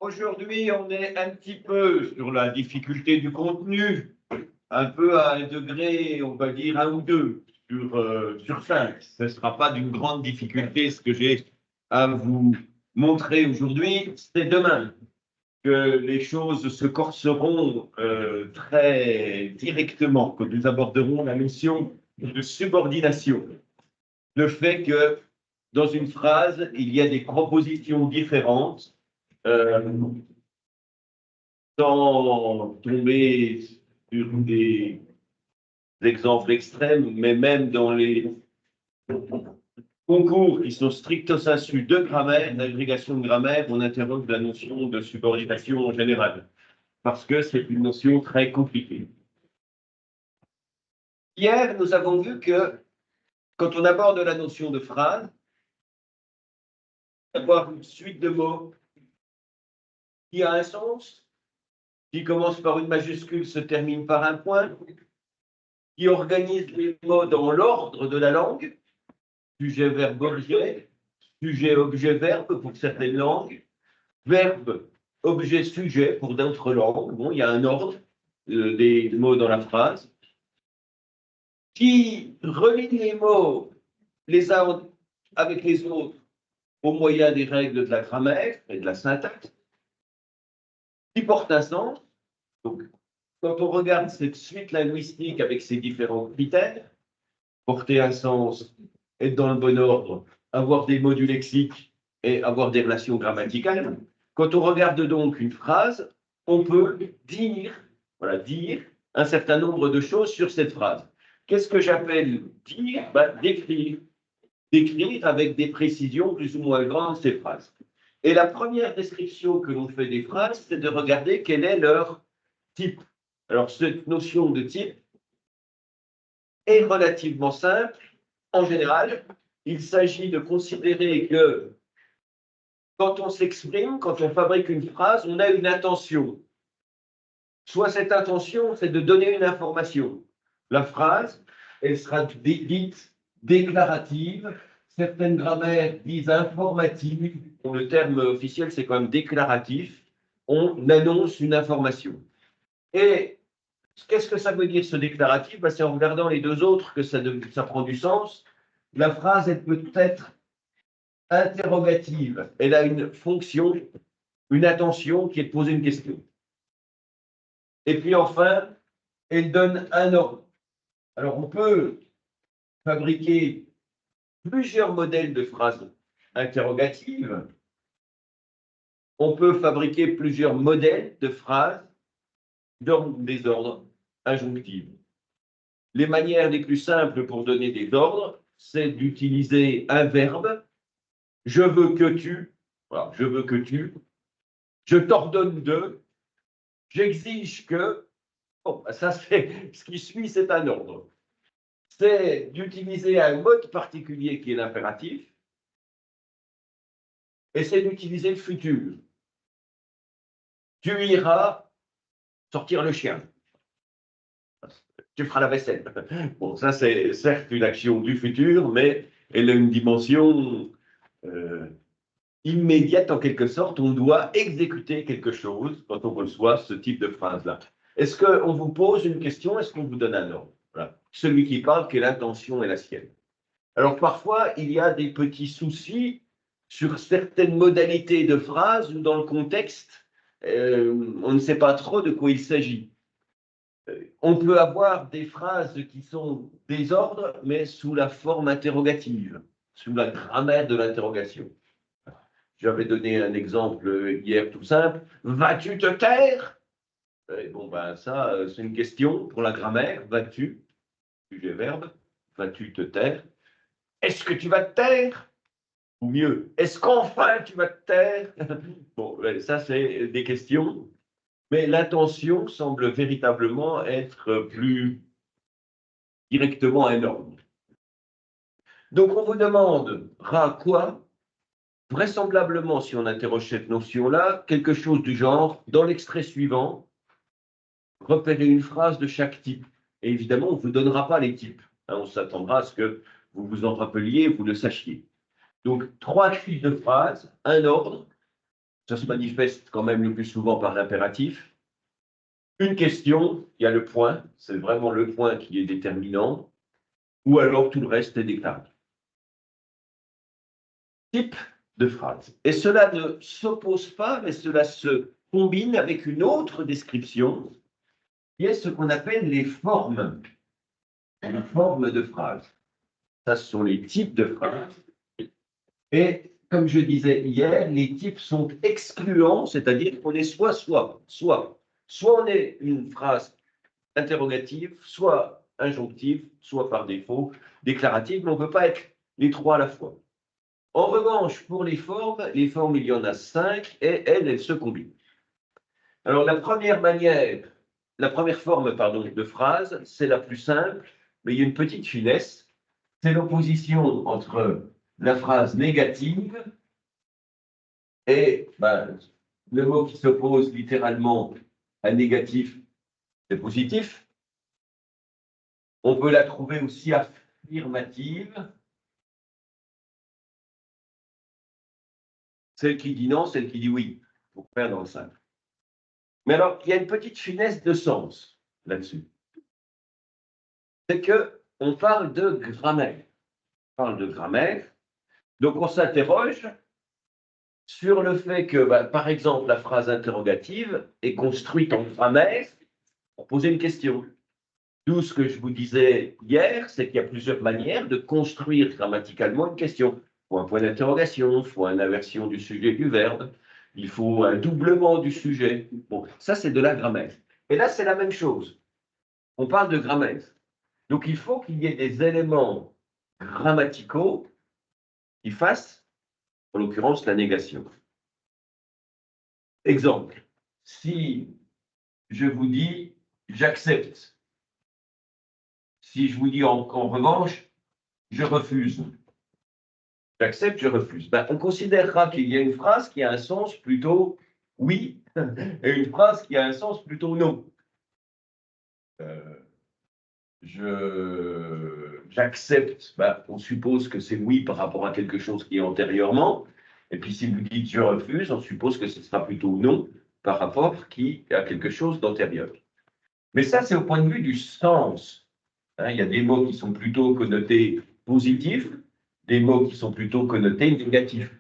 Aujourd'hui, on est un petit peu sur la difficulté du contenu, un peu à un degré, on va dire, 1 ou 2 sur 5. Ce ne sera pas d'une grande difficulté ce que j'ai à vous montrer aujourd'hui. C'est demain que les choses se corseront très directement, que nous aborderons la notion de subordination. Le fait que dans une phrase, il y a des propositions différentes, sans tomber sur des exemples extrêmes, mais même dans les concours qui sont stricto sensu de grammaire, d'agrégation de grammaire, on interroge la notion de subordination en général, parce que c'est une notion très compliquée. Hier, nous avons vu que quand on aborde la notion de phrase, avoir une suite de mots qui a un sens, qui commence par une majuscule, se termine par un point, qui organise les mots dans l'ordre de la langue, sujet, verbe, objet, sujet, objet, verbe pour certaines langues, verbe, objet, sujet pour d'autres langues. Bon, il y a un ordre des mots dans la phrase qui relie les mots les uns avec les autres au moyen des règles de la grammaire et de la syntaxe, qui porte un sens. Donc, quand on regarde cette suite linguistique avec ses différents critères, porter un sens, être dans le bon ordre, avoir des mots du lexique et avoir des relations grammaticales. Quand on regarde donc une phrase, on peut dire un certain nombre de choses sur cette phrase. Qu'est-ce que j'appelle dire? Décrire. Décrire avec des précisions plus ou moins grandes ces phrases. Et la première description que l'on fait des phrases, c'est de regarder quel est leur type. Alors, cette notion de type est relativement simple. En général, il s'agit de considérer que quand on s'exprime, quand on fabrique une phrase, on a une intention. Soit cette intention, c'est de donner une information. La phrase, elle sera dite déclarative. Certaines grammaires disent informative. Le terme officiel, c'est quand même déclaratif. On annonce une information. Et qu'est-ce que ça veut dire ce déclaratif? C'est en regardant les deux autres que ça prend du sens. La phrase, elle peut être interrogative. Elle a une fonction, une intention qui est de poser une question. Et puis enfin, elle donne un ordre. Alors on peut fabriquer plusieurs modèles de phrases interrogatives. On peut fabriquer plusieurs modèles de phrases dans des ordres injonctifs. Les manières les plus simples pour donner des ordres, c'est d'utiliser un verbe. Je veux que tu, voilà, je veux que tu, je t'ordonne de, j'exige que, bon, ça c'est ce qui suit, c'est un ordre. C'est d'utiliser un mode particulier qui est l'impératif, et c'est d'utiliser le futur. Tu iras sortir le chien. Tu feras la vaisselle. Bon, ça c'est certes une action du futur, mais elle a une dimension immédiate en quelque sorte. On doit exécuter quelque chose quand on reçoit ce type de phrase-là. Est-ce qu'on vous pose une question? Est-ce qu'on vous donne un ordre? Voilà. Celui qui parle, quelle intention est la sienne? Alors parfois, il y a des petits soucis sur certaines modalités de phrases ou dans le contexte, on ne sait pas trop de quoi il s'agit. On peut avoir des phrases qui sont des ordres, mais sous la forme interrogative, sous la grammaire de l'interrogation. J'avais donné un exemple hier tout simple. Vas-tu te taire? Bon, ça, c'est une question pour la grammaire. Vas-tu, sujet verbe, vas-tu te taire? Est-ce que tu vas te taire? Ou mieux, est-ce qu'enfin tu vas te taire? Bon, ça, c'est des questions. Mais l'intention semble véritablement être plus directement un ordre. Donc, on vous demandera quoi? Vraisemblablement, si on interroge cette notion-là, quelque chose du genre, dans l'extrait suivant, repérez une phrase de chaque type. Et évidemment, on ne vous donnera pas les types. On s'attendra à ce que vous vous en rappeliez, vous le sachiez. Donc, 3 types de phrases, un ordre, Ça se manifeste quand même le plus souvent par l'impératif. Une question, il y a le point, c'est vraiment le point qui est déterminant, ou alors tout le reste est déclaratif. Type de phrase. Et cela ne s'oppose pas, mais cela se combine avec une autre description, qui est ce qu'on appelle les formes de phrases. Ça, ce sont les types de phrases. Et comme je disais hier, les types sont excluants, c'est-à-dire qu'on est soit on est une phrase interrogative, soit injonctive, soit par défaut déclarative, mais on ne peut pas être les trois à la fois. En revanche, pour les formes, il y en a 5 et elles se combinent. Alors la première forme de phrase, c'est la plus simple, mais il y a une petite finesse, c'est l'opposition entre la phrase négative et le mot qui s'oppose littéralement à négatif, c'est positif. On peut la trouver aussi affirmative. Celle qui dit non, celle qui dit oui, pour faire dans le simple. Mais alors, il y a une petite finesse de sens là-dessus. C'est qu'on parle de grammaire. On parle de grammaire. Donc, on s'interroge sur le fait que, par exemple, la phrase interrogative est construite en grammaire pour poser une question. D'où ce que je vous disais hier, c'est qu'il y a plusieurs manières de construire grammaticalement une question. Il faut un point d'interrogation, il faut une inversion du sujet du verbe, il faut un doublement du sujet. Bon, ça, c'est de la grammaire. Et là, c'est la même chose. On parle de grammaire. Donc, il faut qu'il y ait des éléments grammaticaux qui fassent, en l'occurrence, la négation. Exemple, si je vous dis « j'accepte », si je vous dis en revanche « je refuse », j'accepte, je refuse. On considérera qu'il y a une phrase qui a un sens plutôt oui et une phrase qui a un sens plutôt non. J'accepte, on suppose que c'est oui par rapport à quelque chose qui est antérieurement. Et puis si vous dites je refuse, on suppose que ce sera plutôt non par rapport à quelque chose d'antérieur. Mais ça, c'est au point de vue du sens. Il y a des mots qui sont plutôt connotés positifs, des mots qui sont plutôt connotés négatifs.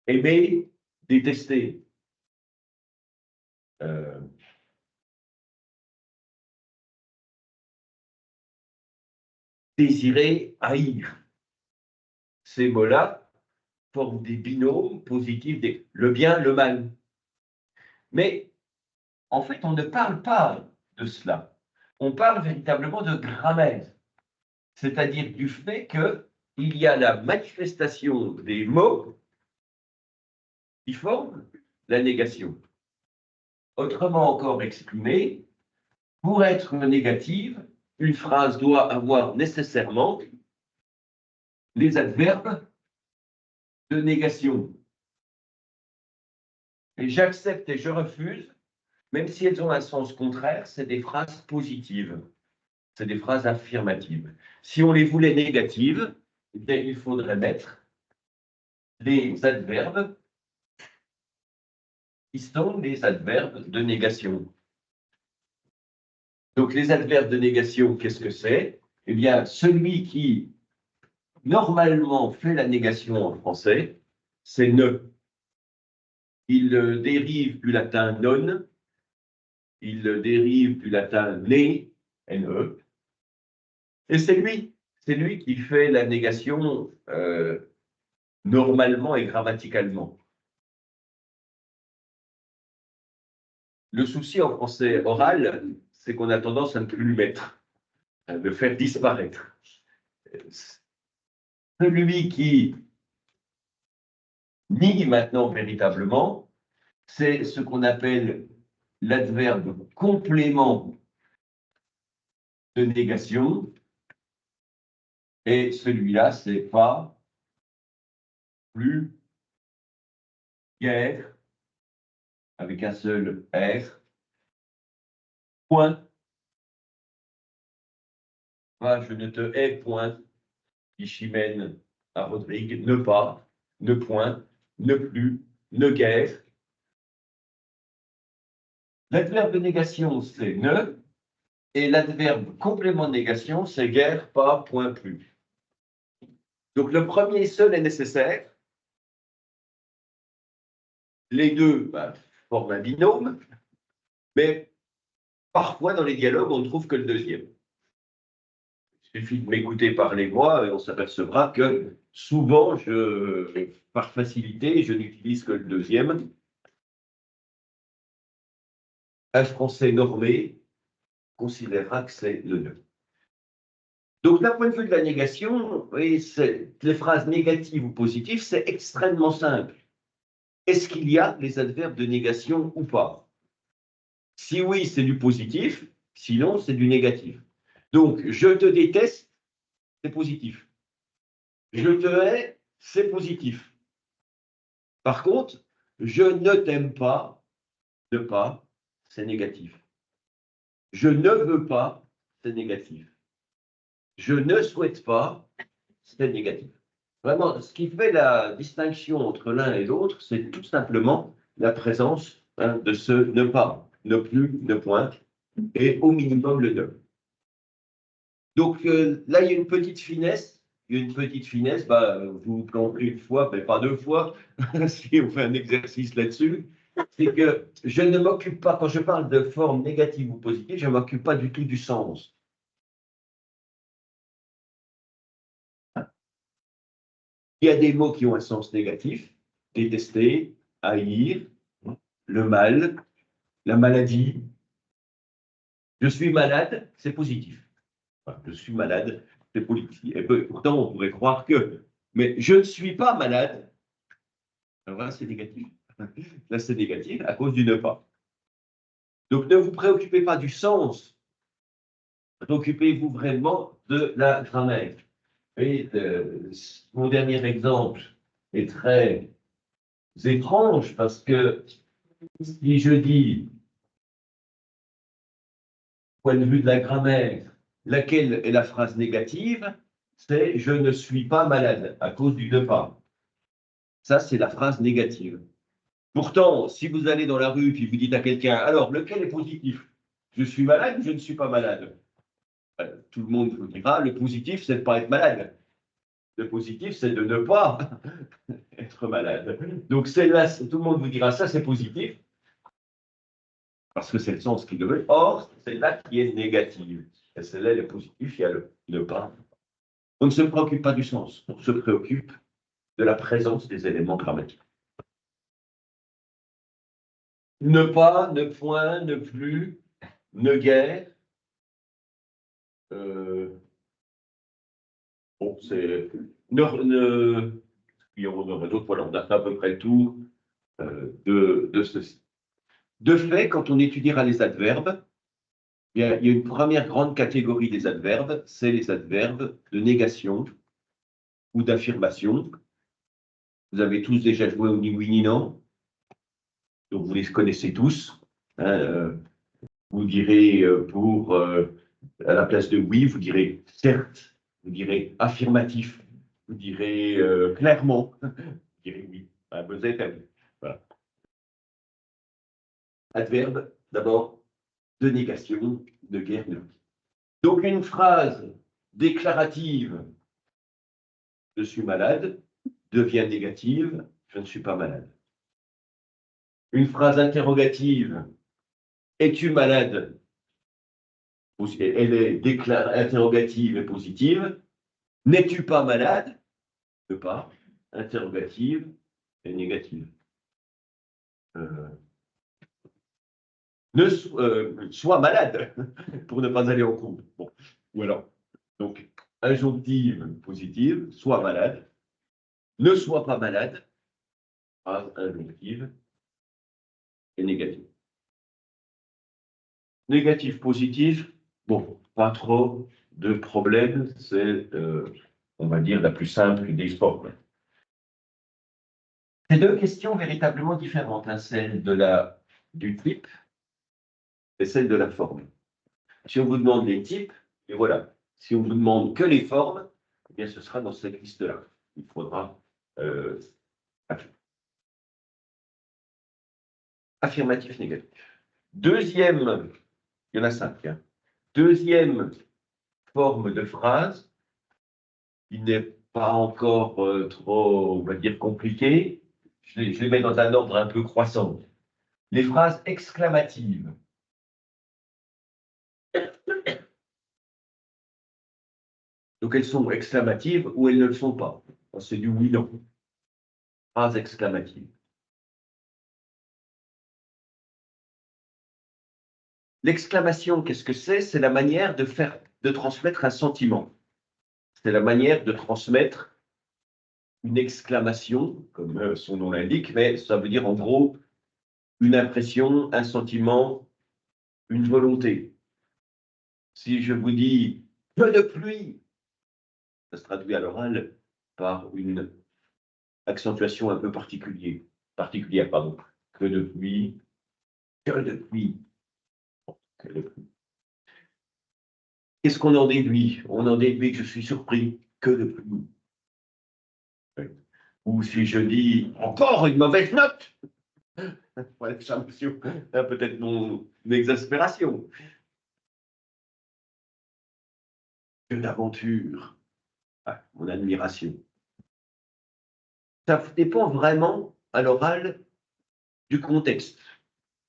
Aimer, détester. Désirer, haïr. Ces mots-là forment des binômes positifs, le bien, le mal. Mais en fait, on ne parle pas de cela. On parle véritablement de grammaire, c'est-à-dire du fait qu'il y a la manifestation des mots qui forment la négation. Autrement encore exprimé, pour être négative, une phrase doit avoir nécessairement les adverbes de négation. Et j'accepte et je refuse, même si elles ont un sens contraire, c'est des phrases positives. C'est des phrases affirmatives. Si on les voulait négatives, il faudrait mettre les adverbes qui sont les adverbes de négation. Donc, les adverbes de négation, qu'est-ce que c'est? Eh bien, celui qui, normalement, fait la négation en français, c'est ne. Il dérive du latin non, il dérive du latin ne, ne, et c'est lui qui fait la négation normalement et grammaticalement. Le souci en français oral, c'est qu'on a tendance à ne plus le mettre, à le faire disparaître. Celui qui nie maintenant véritablement, c'est ce qu'on appelle l'adverbe complément de négation. Et celui-là, c'est pas, plus, guère, avec un seul R, point. Je ne te hais point, dit Chimène à Rodrigue, ne pas, ne point, ne plus, ne guère. L'adverbe de négation, c'est ne, et l'adverbe complément de négation, c'est guère, pas, point, plus. Donc le premier seul est nécessaire. Les deux forment un binôme, mais parfois dans les dialogues, on ne trouve que le deuxième. Il suffit de m'écouter parler moi et on s'apercevra que souvent, par facilité, je n'utilise que le deuxième. Un français normé considérera que c'est le ne. Donc, d'un point de vue de la négation, oui, les phrases négatives ou positives, c'est extrêmement simple. Est-ce qu'il y a les adverbes de négation ou pas? Si oui, c'est du positif, sinon, c'est du négatif. Donc, je te déteste, c'est positif. Je te hais, c'est positif. Par contre, je ne t'aime pas, ne pas, c'est négatif. Je ne veux pas, c'est négatif. Je ne souhaite pas, c'est négatif. Vraiment, ce qui fait la distinction entre l'un et l'autre, c'est tout simplement la présence de ce ne pas, ne plus, ne point, et au minimum le ne. Donc là, il y a une petite finesse. Il y a une petite finesse, vous vous plantez une fois, mais pas deux fois, si on fait un exercice là-dessus. C'est que je ne m'occupe pas, quand je parle de forme négative ou positive, je ne m'occupe pas du tout du sens. Il y a des mots qui ont un sens négatif, détester, haïr, le mal, la maladie. Je suis malade, c'est positif. Enfin, je suis malade, c'est positif. Et pourtant, on pourrait croire que. Mais je ne suis pas malade, alors là, c'est négatif. Là, c'est négatif à cause du ne pas. Donc, ne vous préoccupez pas du sens, préoccupez-vous vraiment de la grammaire. Et mon dernier exemple est très étrange parce que si je dis, point de vue de la grammaire, laquelle est la phrase négative, c'est je ne suis pas malade à cause du ne pas. Ça, c'est la phrase négative. Pourtant, si vous allez dans la rue et vous dites à quelqu'un, alors lequel est positif? Je suis malade ou je ne suis pas malade? Tout le monde vous dira, le positif, c'est de ne pas être malade. Le positif, c'est de ne pas être malade. Donc, là, tout le monde vous dira, ça, c'est positif, parce que c'est le sens qu'il veut. Or, c'est là qui est négative. Et celle-là, elle est positive, il y a le ne pas. On ne se préoccupe pas du sens, on se préoccupe de la présence des éléments grammatiques. Ne pas, ne point, ne plus, ne guère. Bon, c'est. Il y en aura d'autres, voilà, on a fait à peu près le tour de ceci. De fait, quand on étudiera les adverbes, il y a une première grande catégorie des adverbes, c'est les adverbes de négation ou d'affirmation. Vous avez tous déjà joué au ni oui ni non, donc vous les connaissez tous. Vous direz à la place de oui, vous direz certes, vous direz affirmatif, vous direz clairement, vous direz oui. Vous avez perdu. Voilà. Adverbe, d'abord, de négation, de guerre. Donc une phrase déclarative, je suis malade, devient négative, je ne suis pas malade. Une phrase interrogative, es-tu malade? Elle est interrogative et positive. N'es-tu pas malade? Ne pas. Interrogative et négative. Sois malade pour ne pas aller en cours. Bon, voilà. Donc, injonctive positive, sois malade. Ne sois pas malade. Phrase injonctive et négative. Négatif, positif, bon, pas trop de problèmes, c'est, on va dire, la plus simple des formes. C'est deux questions véritablement différentes, hein, celle du type et celle de la forme. Si on vous demande les types, et voilà. Si on vous demande que les formes, eh bien, ce sera dans cette liste-là. Il faudra affirmatif, négatif. Deuxième, il y en a 5. Hein. Deuxième forme de phrase, qui n'est pas encore trop, on va dire, compliquée. Je les mets dans un ordre un peu croissant. Les phrases exclamatives. Donc elles sont exclamatives ou elles ne le sont pas. C'est du oui-non. Phrase exclamative. L'exclamation, qu'est-ce que c'est? C'est la manière de transmettre un sentiment. C'est la manière de transmettre une exclamation, comme son nom l'indique, mais ça veut dire en gros une impression, un sentiment, une volonté. Si je vous dis « que de pluie », ça se traduit à l'oral par une accentuation un peu particulière, pardon. Que de pluie, que de pluie, que de pluie. Qu'est-ce qu'on en déduit? On en déduit que je suis surpris, que de pluie. Ou si je dis encore une mauvaise note, peut-être mon exaspération. Que d'aventure, mon admiration. Ça dépend vraiment à l'oral du contexte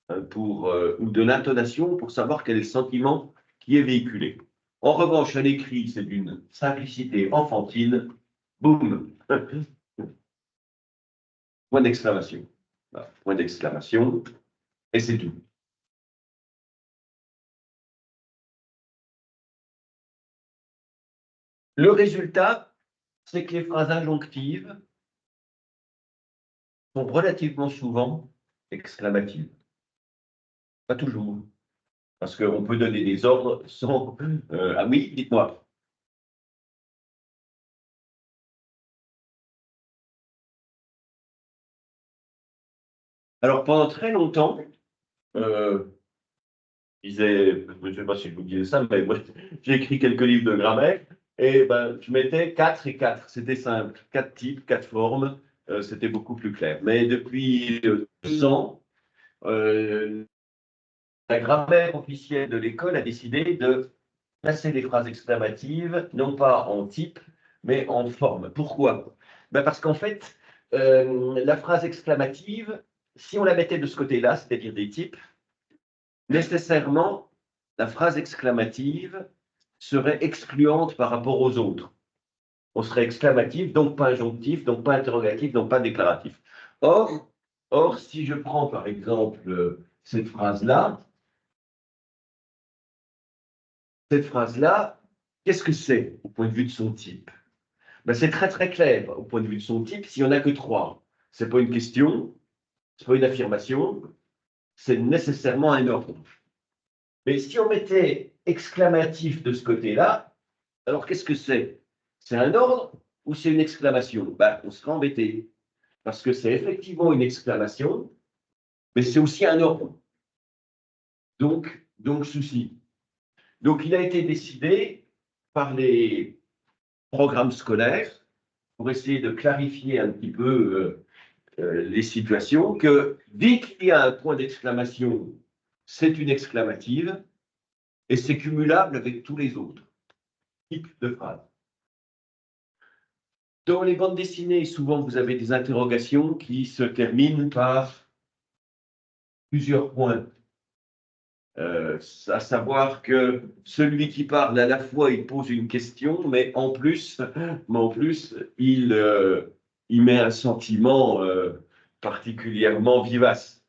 ou de l'intonation pour savoir quel est le sentiment qui est véhiculé. En revanche, à l'écrit, c'est d'une simplicité enfantine. Boum. Point d'exclamation. Voilà, point d'exclamation. Et c'est tout. Le résultat, c'est que les phrases injonctives sont relativement souvent exclamatives. Pas toujours. Parce qu'on peut donner des ordres sans... ah oui, dites-moi. Alors, pendant très longtemps, je ne sais pas si je vous disais ça, mais moi, j'ai écrit quelques livres de grammaire, et ben, je mettais 4 et 4. C'était simple. 4 types, 4 formes, c'était beaucoup plus clair. Mais depuis 2 ans, la grammaire officielle de l'école a décidé de placer les phrases exclamatives, non pas en type, mais en forme. Pourquoi? Ben parce qu'en fait, la phrase exclamative, si on la mettait de ce côté-là, c'est-à-dire des types, nécessairement, la phrase exclamative serait excluante par rapport aux autres. On serait exclamatif, donc pas injonctif, donc pas interrogatif, donc pas déclaratif. Or, si je prends par exemple cette phrase-là, qu'est-ce que c'est au point de vue de son type? Ben, c'est très très clair au point de vue de son type s'il n'y en a que 3. Ce n'est pas une question, ce n'est pas une affirmation, c'est nécessairement un ordre. Mais si on mettait exclamatif de ce côté-là, alors qu'est-ce que c'est? C'est un ordre ou c'est une exclamation? Ben, on serait embêté. Parce que c'est effectivement une exclamation, mais c'est aussi un ordre. Donc souci. Donc il a été décidé par les programmes scolaires, pour essayer de clarifier un petit peu les situations, que dès qu'il y a un point d'exclamation, c'est une exclamative, et c'est cumulable avec tous les autres types de phrases. Dans les bandes dessinées, souvent vous avez des interrogations qui se terminent par plusieurs points. À savoir que celui qui parle, à la fois, il pose une question, mais en plus il met un sentiment particulièrement vivace.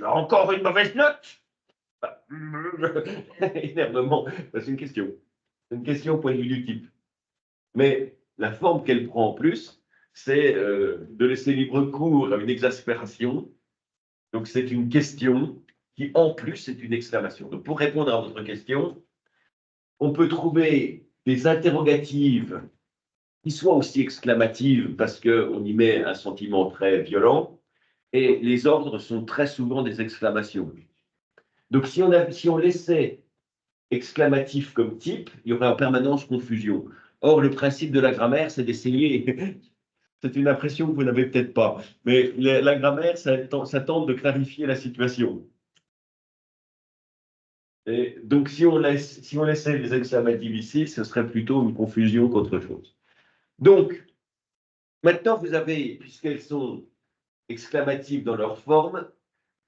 Encore une mauvaise note? Énervement, c'est une question. C'est une question au point de vue du type. Mais la forme qu'elle prend en plus, c'est de laisser libre cours à une exaspération. Donc c'est une question qui, en plus, est une exclamation. Donc pour répondre à votre question, on peut trouver des interrogatives qui soient aussi exclamatives parce qu'on y met un sentiment très violent, et les ordres sont très souvent des exclamations. Donc si on laissait exclamatif comme type, il y aurait en permanence confusion. Or, le principe de la grammaire, c'est d'essayer C'est une impression que vous n'avez peut-être pas. Mais la grammaire, ça tente de clarifier la situation. Et donc, si on laissait les exclamatives ici, ce serait plutôt une confusion qu'autre chose. Donc, maintenant, vous avez, puisqu'elles sont exclamatives dans leur forme,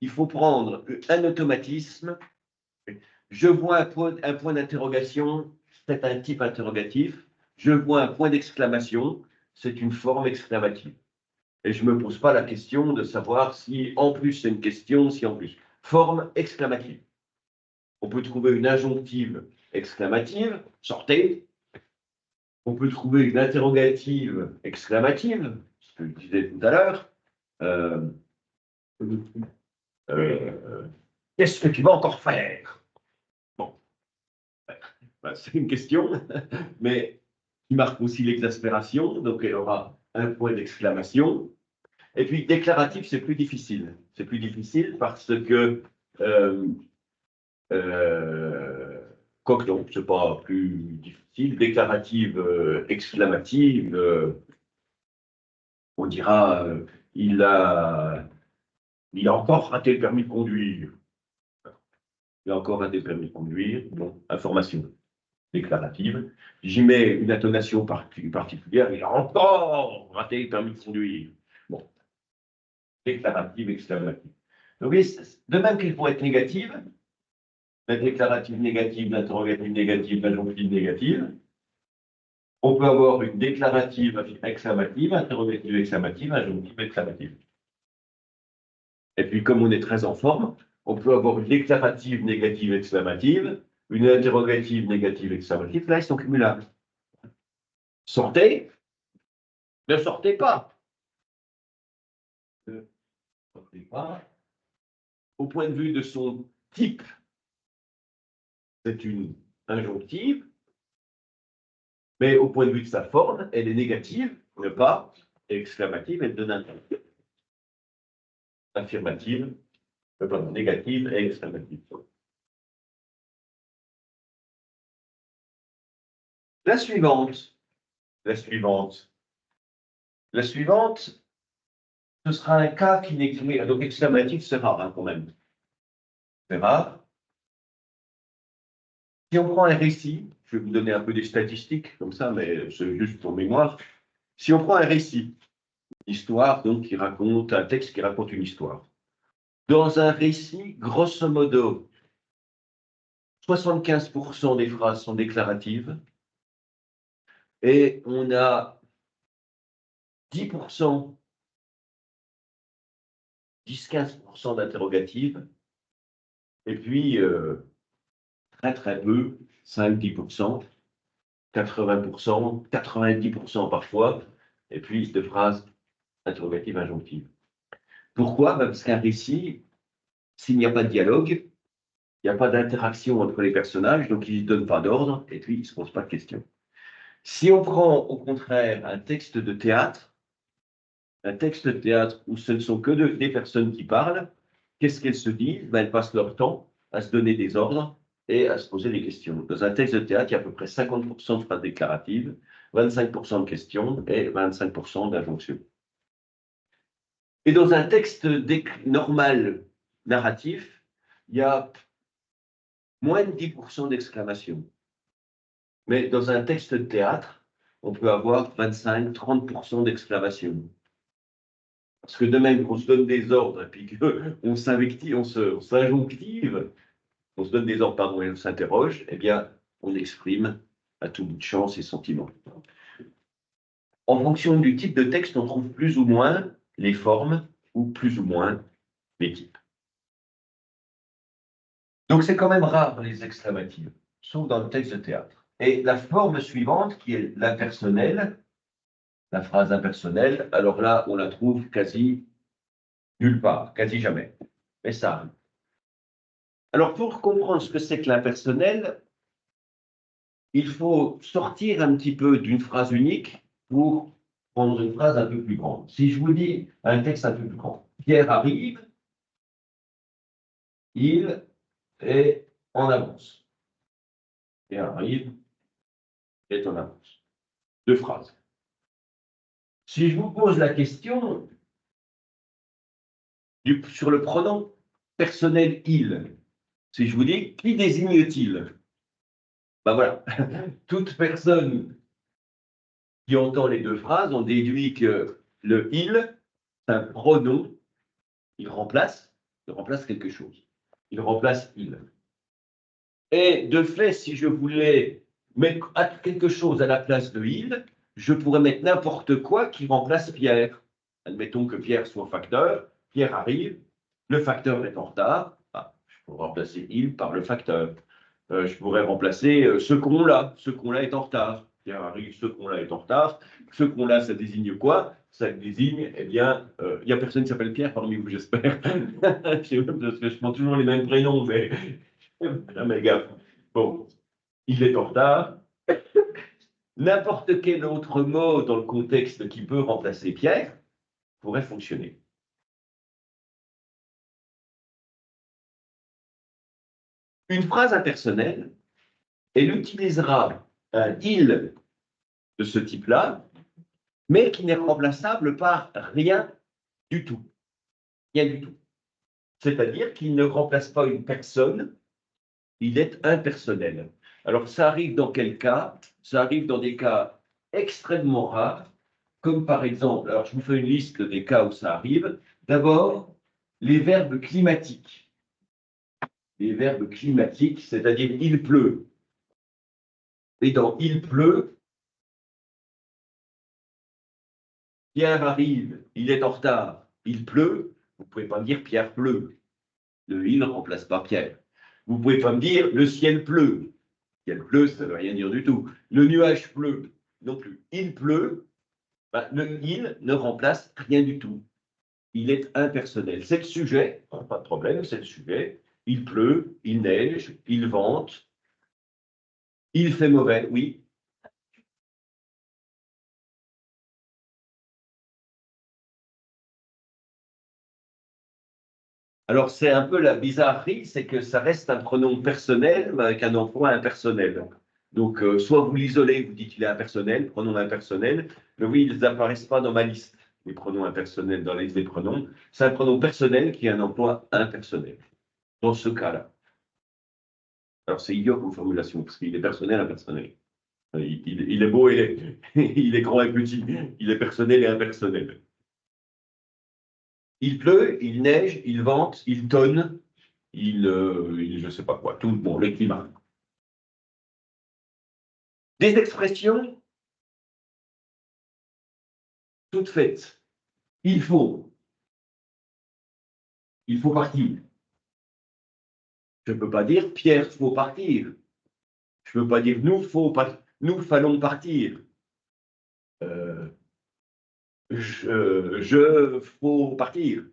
il faut prendre un automatisme. Je vois un point d'interrogation, c'est un type interrogatif. Je vois un point d'exclamation, c'est une forme exclamative. Et je ne me pose pas la question de savoir si en plus c'est une question, si en plus. Forme exclamative. On peut trouver une injonctive exclamative, sortez. On peut trouver une interrogative exclamative, ce que je disais tout à l'heure. Qu'est-ce que tu vas encore faire? Bon, c'est une question, mais qui marque aussi l'exaspération, donc elle aura un point d'exclamation. Et puis déclaratif, c'est plus difficile. C'est plus difficile parce que quoique non, c'est pas plus difficile. Déclarative, exclamative, on dira il a encore raté le permis de conduire. Il a encore raté le permis de conduire. Bon, information déclarative. J'y mets une intonation particulière. Il a encore raté le permis de conduire. Bon, déclarative, exclamative. Donc, de même qu'elles vont être négatives, la déclarative négative, l'interrogative négative, l'injonctive négative. On peut avoir une déclarative exclamative, interrogative exclamative, injonctive exclamative. Et puis, comme on est très en forme, on peut avoir une déclarative négative exclamative, une interrogative négative exclamative. Là, ils sont cumulables. Sortez, ne sortez pas. Ne sortez pas. Au point de vue de son type, c'est une injonctive. Mais au point de vue de sa forme, elle est négative, ne pas, et exclamative, elle donne un nom. Affirmative, pardon, négative et exclamative. La suivante, la suivante, la suivante, ce sera un cas qui n'est donc exclamatif, c'est rare hein, quand même. C'est rare. Si on prend un récit, je vais vous donner un peu des statistiques comme ça, mais c'est juste pour mémoire. Si on prend un récit, histoire donc qui raconte un texte qui raconte une histoire. Dans un récit, grosso modo, 75% des phrases sont déclaratives et on a 10%, 10-15% d'interrogatives et puis très très peu, 5-10%, 80%, 90% parfois, et puis de phrases interrogatives injonctives. Pourquoi? Parce qu'un récit, s'il n'y a pas de dialogue, il n'y a pas d'interaction entre les personnages, donc il ne donne pas d'ordre, et puis il ne se pose pas de questions. Si on prend au contraire un texte de théâtre où ce ne sont que des personnes qui parlent, qu'est-ce qu'elles se disent? Ben, elles passent leur temps à se donner des ordres et à se poser des questions. Dans un texte de théâtre, il y a à peu près 50% de phrases déclaratives, 25% de questions et 25% d'injonctions. Et dans un texte normal narratif, il y a moins de 10% d'exclamations. Mais dans un texte de théâtre, on peut avoir 25-30% d'exclamations. Parce que de même qu'on se donne des ordres et puis qu'on s'invective, on s'injonctive, on se donne des ordres, pardon, et on s'interroge, eh bien, on exprime à tout bout de champ ses sentiments. En fonction du type de texte, on trouve plus ou moins les formes ou plus ou moins les types. Donc, c'est quand même rare les exclamatives, sauf dans le texte de théâtre. Et la forme suivante, qui est l'impersonnel, la phrase impersonnelle, alors là, on la trouve quasi nulle part, quasi jamais. Mais ça arrive. Alors, pour comprendre ce que c'est que l'impersonnel, il faut sortir un petit peu d'une phrase unique pour prendre une phrase un peu plus grande. Si je vous dis un texte un peu plus grand, Pierre arrive, il est en avance. Pierre arrive, est en avance. Deux phrases. Si je vous pose la question sur le pronom personnel il, si je vous dis qui désigne-t-il? Ben voilà, toute personne qui entend les deux phrases, on déduit que le il, c'est un pronom, il remplace quelque chose. Il remplace il. Et de fait, si je voulais mettre quelque chose à la place de il, je pourrais mettre n'importe quoi qui remplace Pierre. Admettons que Pierre soit facteur, Pierre arrive, le facteur est en retard, ah, je pourrais remplacer il par le facteur. Je pourrais remplacer ce con-là est en retard. Pierre arrive, ce con-là est en retard. Ce con-là, ça désigne quoi? Ça désigne, eh bien, il n'y a personne qui s'appelle Pierre parmi vous, j'espère. Je prends toujours les mêmes prénoms, mais jamais gaffe. Bon, il est en retard. N'importe quel autre mot dans le contexte qui peut remplacer Pierre pourrait fonctionner. Une phrase impersonnelle, elle utilisera un il de ce type-là, mais qui n'est remplaçable par rien du tout. Rien du tout. C'est-à-dire qu'il ne remplace pas une personne, il est impersonnel. Alors, ça arrive dans quel cas? Ça arrive dans des cas extrêmement rares, comme par exemple, alors je vous fais une liste des cas où ça arrive. D'abord, les verbes climatiques. Les verbes climatiques, c'est-à-dire il pleut. Et dans il pleut, Pierre arrive, il est en retard, il pleut. Vous ne pouvez pas me dire Pierre pleut. Le il ne remplace pas Pierre. Vous ne pouvez pas me dire le ciel pleut. Le ciel pleut, ça ne veut rien dire du tout. Le nuage pleut non plus. Il pleut, ben, le il ne remplace rien du tout. Il est impersonnel. C'est le sujet, pas de problème, c'est le sujet. Il pleut, il neige, il vente, il fait mauvais, oui. Alors, c'est un peu la bizarrerie, c'est que ça reste un pronom personnel, mais avec un emploi impersonnel. Donc, soit vous l'isolez, vous dites qu'il est impersonnel, pronom impersonnel, mais oui, ils n'apparaissent pas dans ma liste, les pronoms impersonnels dans la liste des pronoms. C'est un pronom personnel qui a un emploi impersonnel, dans ce cas-là. Alors, c'est idiot comme formulation, parce qu'il est personnel, impersonnel. Il est beau, il est grand et petit, il est personnel et impersonnel. Il pleut, il neige, il vente, il tonne, je ne sais pas quoi, tout, bon, le climat. Des expressions toutes faites. Il faut, il faut partir. Je ne peux pas dire Pierre, faut partir. Je ne peux pas dire nous fallons partir. Euh, faut partir.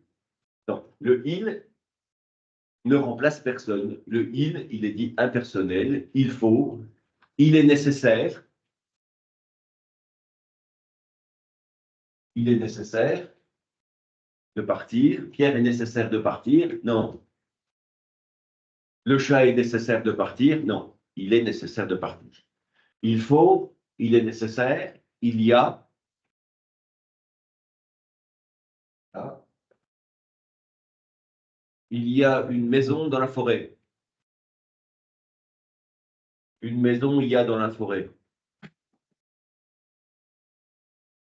Non, le il ne remplace personne. Le il est dit impersonnel. Il faut, il est nécessaire. Il est nécessaire de partir. Pierre est nécessaire de partir. Non. Le chat est nécessaire de partir. Non. Il est nécessaire de partir. Il faut, il est nécessaire, il y a. Ah, il y a une maison dans la forêt. Une maison, il y a dans la forêt.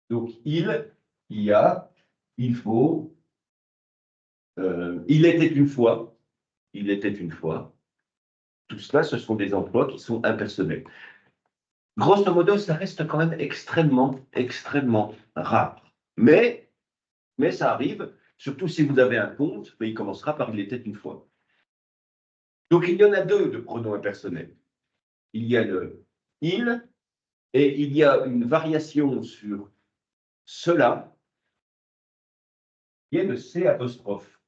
Donc, il y a, il faut, il était une fois, il était une fois. Tout cela, ce sont des emplois qui sont impersonnels. Grosso modo, ça reste quand même extrêmement, extrêmement rare. Mais ça arrive, surtout si vous avez un compte, mais il commencera par il était une fois. Donc, il y en a deux de pronoms impersonnels. Il y a le il et il y a une variation sur cela qui est le C apostrophe.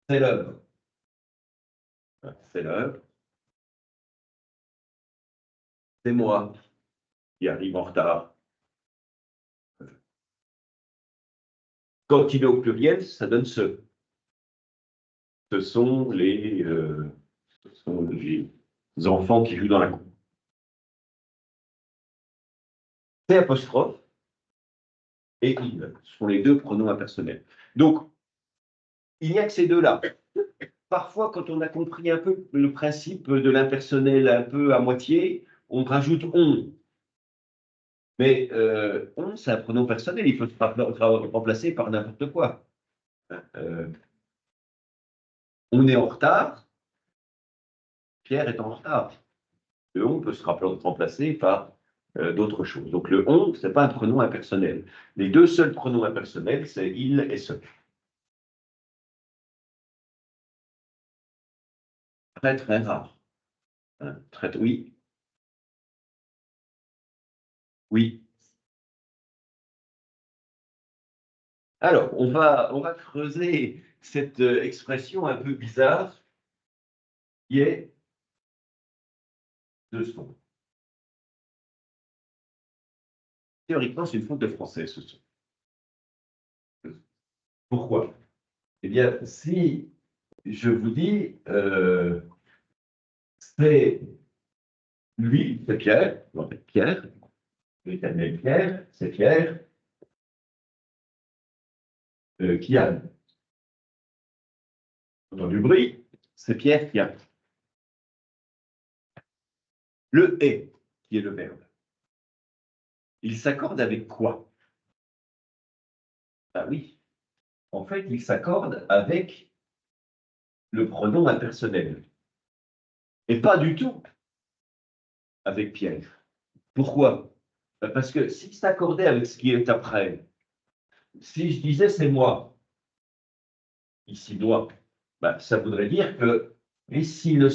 C'est l'heure. C'est l'heure. C'est moi qui arrive en retard. Quand il est au pluriel, ça donne ce. Ce sont les enfants qui jouent dans la cour. T apostrophe et il sont les deux pronoms impersonnels. Donc, il n'y a que ces deux-là. Parfois, quand on a compris un peu le principe de l'impersonnel un peu à moitié, on rajoute on. Mais on, c'est un pronom personnel, il peut se remplacer par n'importe quoi. On est en retard, Pierre est en retard. Le on peut se remplacer par d'autres choses. Donc le on, ce n'est pas un pronom impersonnel. Les deux seuls pronoms impersonnels, c'est il et ce. Très, très rare. Très, oui. Oui. Alors, on va creuser cette expression un peu bizarre qui est de son. Théoriquement, c'est une faute de français, ce son. Pourquoi? Eh bien, si je vous dis, c'est lui, c'est Pierre, Pierre, l'éternel Pierre, c'est Pierre qui a entendu bruit, c'est Pierre qui a. Le est, qui est le verbe, il s'accorde avec quoi? Ah oui, en fait, il s'accorde avec le pronom impersonnel. Et pas du tout avec Pierre. Pourquoi? Parce que s'il s'accordait avec ce qui est après, si je disais c'est moi, ici moi, ben, ça voudrait dire que, et si le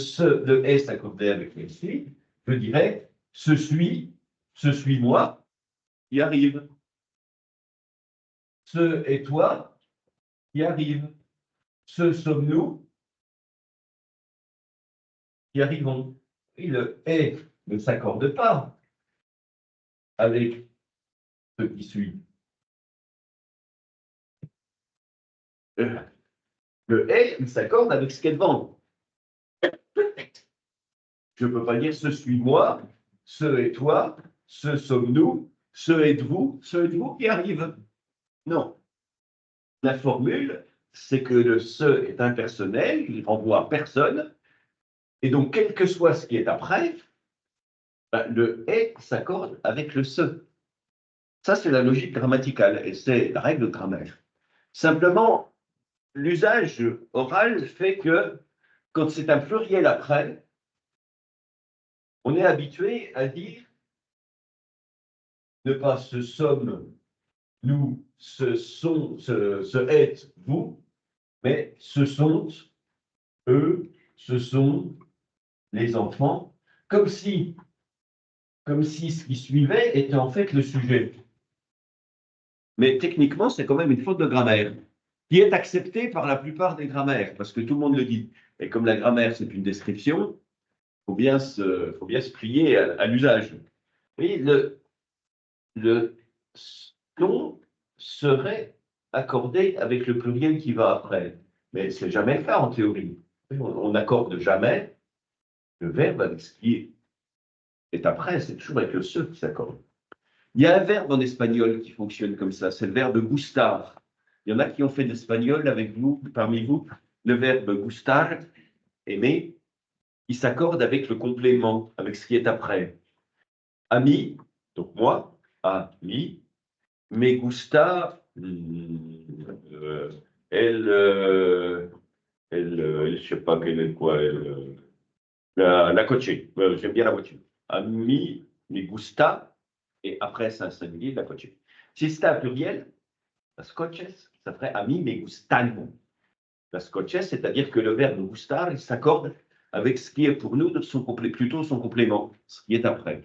est s'accordait avec le suis, je dirais ce suis moi qui arrive. Ce est toi qui arrive. Ce sommes-nous qui arrivons. Et le est ne s'accorde pas avec ce qui suit. Le est, il s'accorde avec ce qui est devant. Je ne peux pas dire ce suis moi, ce est toi, ce sommes-nous, ce êtes-vous qui arrive. Non. La formule, c'est que le ce est impersonnel, il renvoie à personne, et donc quel que soit ce qui est après, ben, le est s'accorde avec le ce. Ça, c'est la logique grammaticale, et c'est la règle de grammaire. Simplement, l'usage oral fait que quand c'est un pluriel après, on est habitué à dire ne pas ce sommes, nous, ce sont, ce êtes, vous, mais ce sont, eux, ce sont les enfants, comme si ce qui suivait était en fait le sujet. Mais techniquement, c'est quand même une faute de grammaire, qui est acceptée par la plupart des grammaires, parce que tout le monde le dit. Et comme la grammaire, c'est une description, faut bien se plier à l'usage. Oui, le son serait accordé avec le pluriel qui va après. Mais c'est jamais le cas en théorie. On n'accorde jamais le verbe avec ce qui est après, c'est toujours avec le ce qui s'accorde. Il y a un verbe en espagnol qui fonctionne comme ça, c'est le verbe gustar. Il y en a qui ont fait de l'espagnol avec vous, parmi vous, le verbe gustar, aimer, il s'accorde avec le complément, avec ce qui est après. Ami, donc moi, ami, me gusta, elle, je sais pas quelle est quoi, la coche. J'aime bien la voiture. Ami, me gusta, et après c'est un singulier, la coche. Si c'était un pluriel, las coches, ça ferait ami me gustan. Las coches, c'est-à-dire que le verbe gustar, il s'accorde avec ce qui est pour nous plutôt son complément, ce qui est après.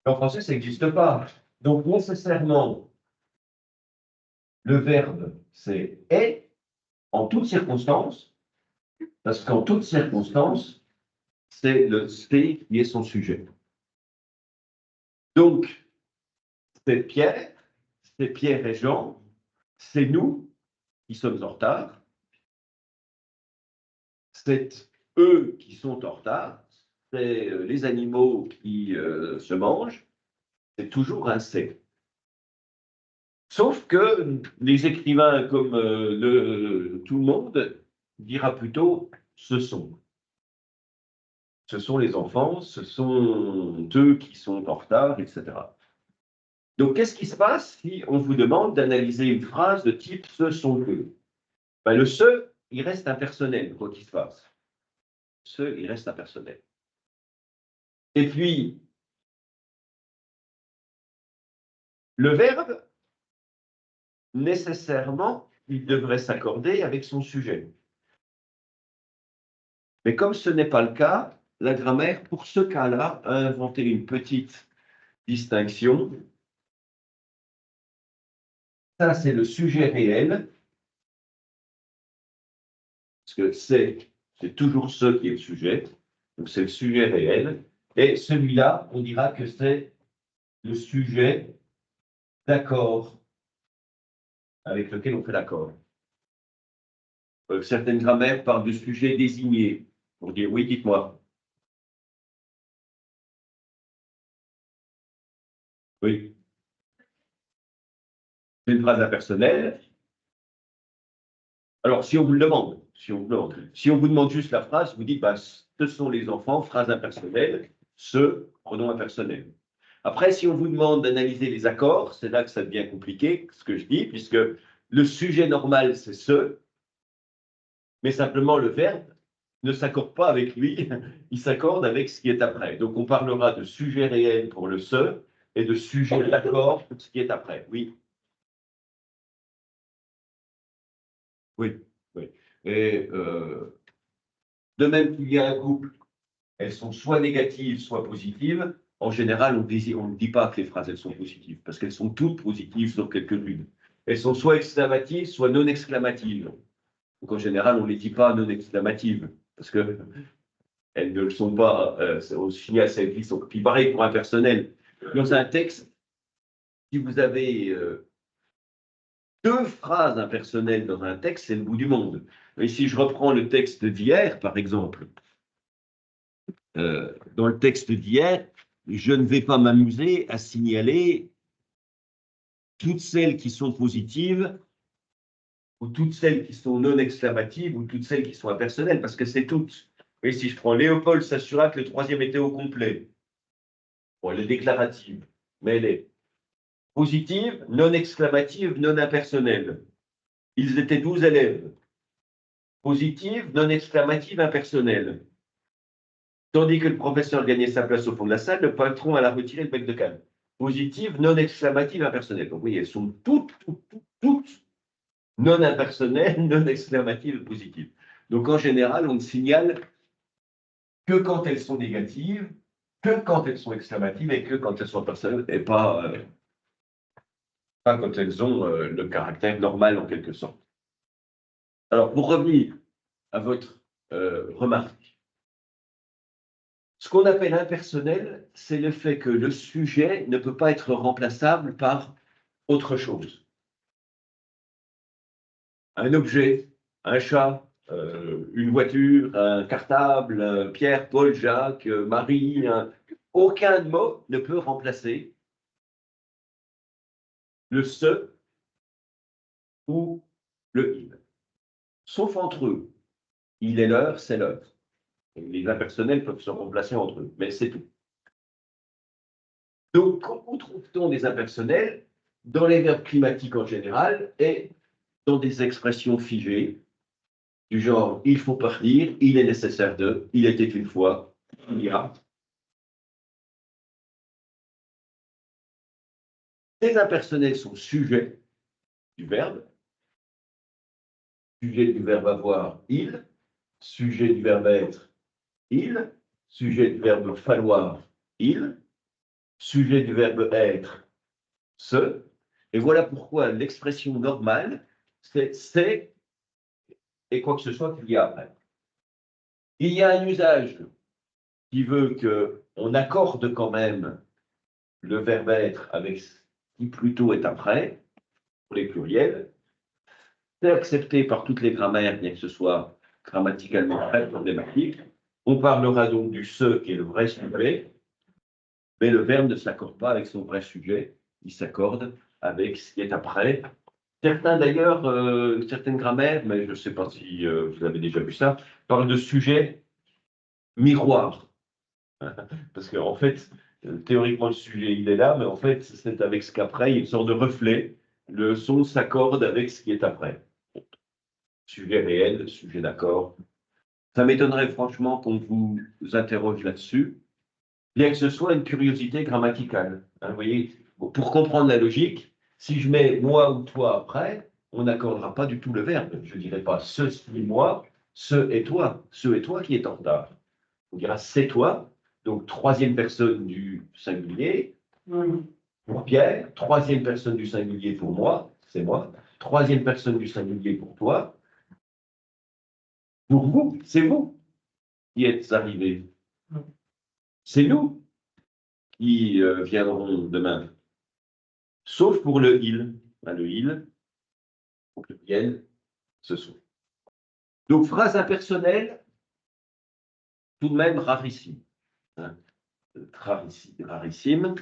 En français, ça n'existe pas. Donc, nécessairement, le verbe, c'est est en toutes circonstances, parce qu'en toutes circonstances, c'est le C qui est son sujet. Donc, c'est Pierre et Jean, c'est nous qui sommes en retard, c'est eux qui sont en retard, c'est les animaux qui se mangent, c'est toujours un c'est. Sauf que les écrivains comme tout le monde dira plutôt ce sont. Ce sont les enfants, ce sont eux qui sont en retard, etc. Donc, qu'est-ce qui se passe si on vous demande d'analyser une phrase de type ce sont eux? Ben, le ce, il reste impersonnel, quoi qu'il se passe. Ce, il reste impersonnel. Et puis, le verbe, nécessairement, il devrait s'accorder avec son sujet. Mais comme ce n'est pas le cas, la grammaire, pour ce cas-là, a inventé une petite distinction. Ça, c'est le sujet réel, parce que c'est toujours ce qui est le sujet, donc c'est le sujet réel. Et celui-là, on dira que c'est le sujet d'accord avec lequel on fait l'accord. Certaines grammaires parlent de sujet désigné, pour dire oui, dites-moi. Oui. C'est une phrase impersonnelle. Alors, si on vous le demande, si on vous demande juste la phrase, vous dites, bah, ce sont les enfants, phrase impersonnelle, ce, pronom impersonnel. Après, si on vous demande d'analyser les accords, c'est là que ça devient compliqué, ce que je dis, puisque le sujet normal, c'est ce, mais simplement le verbe ne s'accorde pas avec lui, il s'accorde avec ce qui est après. Donc, on parlera de sujet réel pour le ce et de sujet d'accord pour ce qui est après. Oui. Oui, oui. Et de même qu'il y a un couple, elles sont soit négatives, soit positives. En général, on ne dit pas que les phrases elles sont positives, parce qu'elles sont toutes positives, sauf quelques-unes. Elles sont soit exclamatives, soit non exclamatives. Donc en général, on ne les dit pas non exclamatives, parce que elles ne le sont pas. Au signal, ça existe. Puis pareil pour un personnel. Dans un texte, si vous avez deux phrases impersonnelles dans un texte, c'est le bout du monde. Et si je reprends le texte d'hier, par exemple, dans le texte d'hier, je ne vais pas m'amuser à signaler toutes celles qui sont positives ou toutes celles qui sont non exclamatives ou toutes celles qui sont impersonnelles, parce que c'est toutes. Et si je prends Léopold s'assura que le troisième était au complet, bon, elle est déclarative, mais elle est positive, non exclamative, non impersonnelle. Ils étaient 12 élèves. Positive, non exclamative, impersonnelle. Tandis que le professeur gagnait sa place au fond de la salle, le patron alla retirer le bec de canne. Positive, non exclamative, impersonnelle. Donc oui, elles sont toutes non impersonnelles, non exclamatives, positives. Donc en général, on ne signale que quand elles sont négatives, que quand elles sont exclamatives et que quand elles sont personnelles et pas quand elles ont le caractère normal en quelque sorte. Alors pour revenir à votre remarque, ce qu'on appelle impersonnel, c'est le fait que le sujet ne peut pas être remplaçable par autre chose. Un objet, un chat, une voiture, un cartable, Pierre, Paul, Jacques, Marie, aucun mot ne peut remplacer le ce ou le il. Sauf entre eux. Il est leur, c'est leur. Les impersonnels peuvent se remplacer entre eux, mais c'est tout. Donc, où trouve-t-on des impersonnels? Dans les verbes climatiques en général et dans des expressions figées, du genre il faut partir, il est nécessaire de, il était une fois, il y a. Les impersonnels sont sujets du verbe, sujet du verbe avoir, il, sujet du verbe être, il, sujet du verbe falloir, il, sujet du verbe être, ce. Et voilà pourquoi l'expression normale, c'est et quoi que ce soit qu'il y a après. Il y a un usage qui veut qu'on accorde quand même le verbe être avec ce qui plutôt est après, pour les pluriels. C'est accepté par toutes les grammaires, bien que ce soit grammaticalement très problématique. On parlera donc du ce qui est le vrai sujet, mais le verbe ne s'accorde pas avec son vrai sujet, il s'accorde avec ce qui est après. Certains d'ailleurs, certaines grammaires, mais je ne sais pas si vous avez déjà vu ça, parlent de sujet miroir. Parce qu'en fait, théoriquement, le sujet, il est là, mais en fait, c'est avec ce qu'après, il y a une sorte de reflet. Le son s'accorde avec ce qui est après. Sujet réel, sujet d'accord. Ça m'étonnerait franchement qu'on vous interroge là-dessus, bien que ce soit une curiosité grammaticale. Hein, vous voyez, pour comprendre la logique, si je mets moi ou toi après, on n'accordera pas du tout le verbe. Je ne dirai pas ce suis moi, ce est toi, ce est toi qui est en retard. On dira c'est toi, donc troisième personne du singulier pour Pierre, troisième personne du singulier pour moi, c'est moi, troisième personne du singulier pour toi, pour vous, c'est vous qui êtes arrivés. C'est nous qui viendrons demain. Sauf pour le il. Le il, pour que vienne ce soir. Donc, phrase impersonnelle, tout de même rarissime. Hein, rarissime.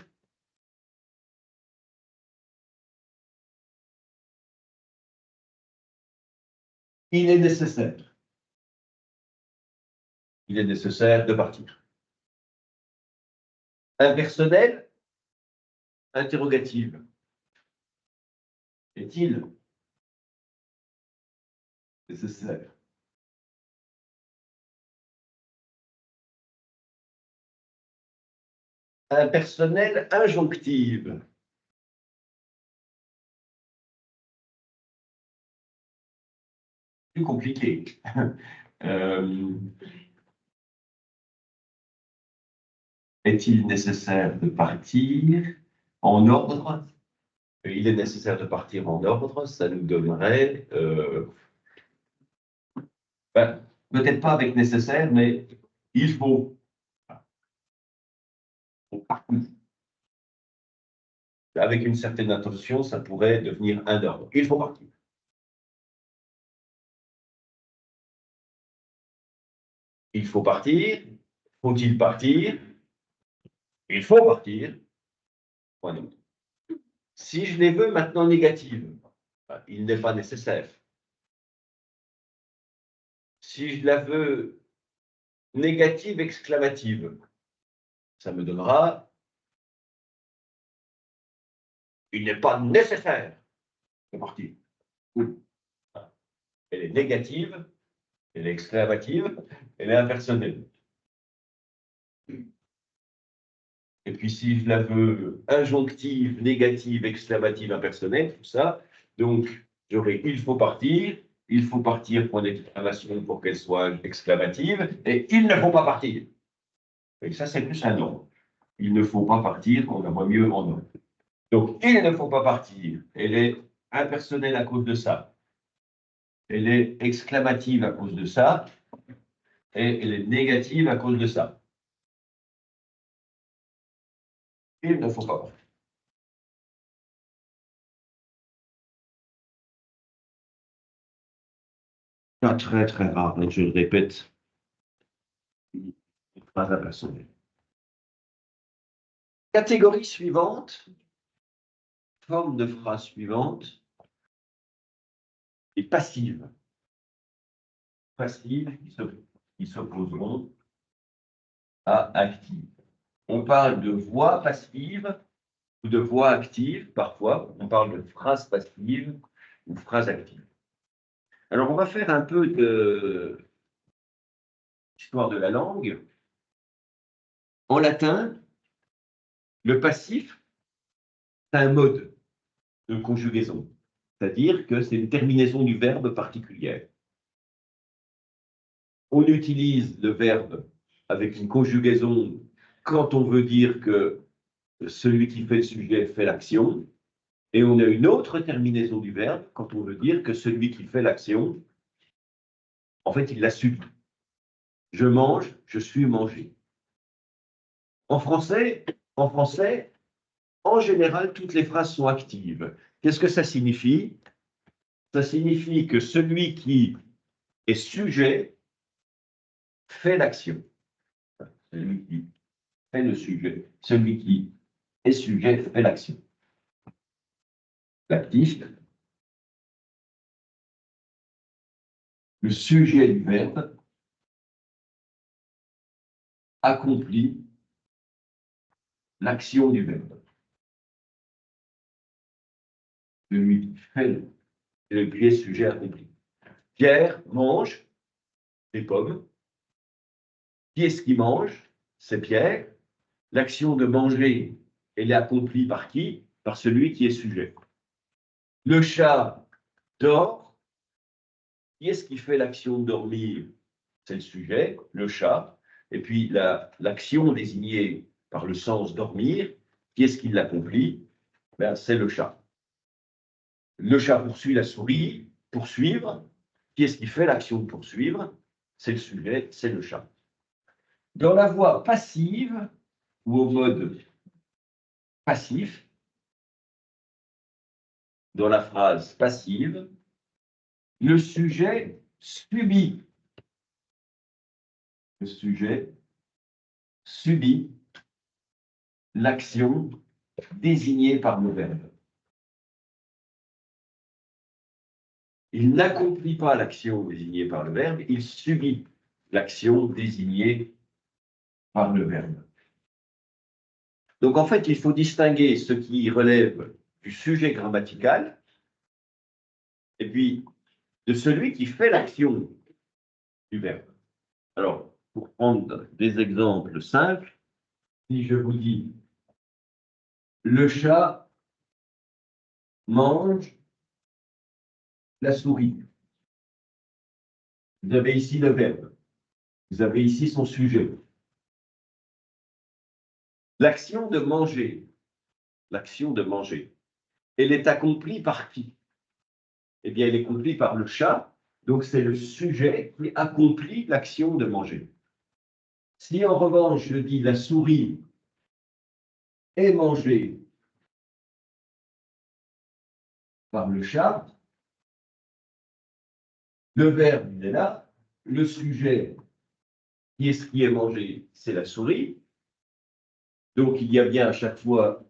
Il est nécessaire. Il est nécessaire de partir. Impersonnel, interrogative. Est-il nécessaire? Impersonnel, injonctive. Plus compliqué. Est-il nécessaire de partir en ordre? Il est nécessaire de partir en ordre, ça nous donnerait, ben, peut-être pas avec nécessaire, mais il faut. Avec une certaine intention, ça pourrait devenir un ordre. Il faut partir. Il faut partir. Faut-il partir? Il faut partir. Point. Si je les veux maintenant négatives, ben, il n'est pas nécessaire. Si je la veux négative exclamative, ça me donnera il n'est pas nécessaire de partir. Elle est négative, elle est exclamative, elle est impersonnelle. Et puis si je la veux injonctive, négative, exclamative, impersonnelle, tout ça, donc j'aurai il faut partir point d'exclamation pour qu'elle soit exclamative, et il ne faut pas partir. Et ça, c'est plus un nom. Il ne faut pas partir, on la voit mieux en nom. Donc, il ne faut pas partir. Elle est impersonnelle à cause de ça. Elle est exclamative à cause de ça. Et elle est négative à cause de ça. Il ne faut pas partir. Pas très, très rare, mais je le répète. Pas impersonnelle. Catégorie suivante, forme de phrase suivante, est passive. Passive qui s'opposeront à active. On parle de voix passive ou de voix active, parfois. On parle de phrase passive ou phrase active. Alors, on va faire un peu d'histoire de la langue. En latin, le passif, c'est un mode de conjugaison. C'est-à-dire que c'est une terminaison du verbe particulière. On utilise le verbe avec une conjugaison quand on veut dire que celui qui fait le sujet fait l'action, et on a une autre terminaison du verbe quand on veut dire que celui qui fait l'action, en fait, il l'a subi. Je mange, je suis mangé. En français, en général, toutes les phrases sont actives. Qu'est-ce que ça signifie? Ça signifie que celui qui est sujet fait l'action. celui qui fait le sujet, celui qui est sujet fait l'action. L'actif, le sujet du verbe, accomplit l'action du verbe. Celui qui fait le qui est sujet accompli. Pierre mange des pommes. Qui est-ce qui mange? C'est Pierre. L'action de manger, elle est accomplie par qui? Par celui qui est sujet. Le chat dort. Qui est-ce qui fait l'action de dormir? C'est le sujet, le chat. Et puis l'action désignée par le sens dormir, qui est-ce qui l'accomplit? Ben, c'est le chat. Le chat poursuit la souris, poursuivre. Qui est-ce qui fait l'action de poursuivre? C'est le sujet, c'est le chat. Dans la voie passive, ou au mode passif, dans la phrase passive, le sujet subit. Le sujet subit l'action désignée par le verbe. Il n'accomplit pas l'action désignée par le verbe, il subit l'action désignée par le verbe. Donc en fait, il faut distinguer ce qui relève du sujet grammatical et puis de celui qui fait l'action du verbe. Alors, pour prendre des exemples simples, si je vous dis le chat mange la souris, vous avez ici le verbe, vous avez ici son sujet. L'action de manger, elle est accomplie par qui? Eh bien, elle est accomplie par le chat, donc c'est le sujet qui accomplit l'action de manger. Si en revanche, je dis la souris est mangée par le chat, le verbe il est là, le sujet, qui est ce qui est mangé? C'est la souris. Donc il y a bien à chaque fois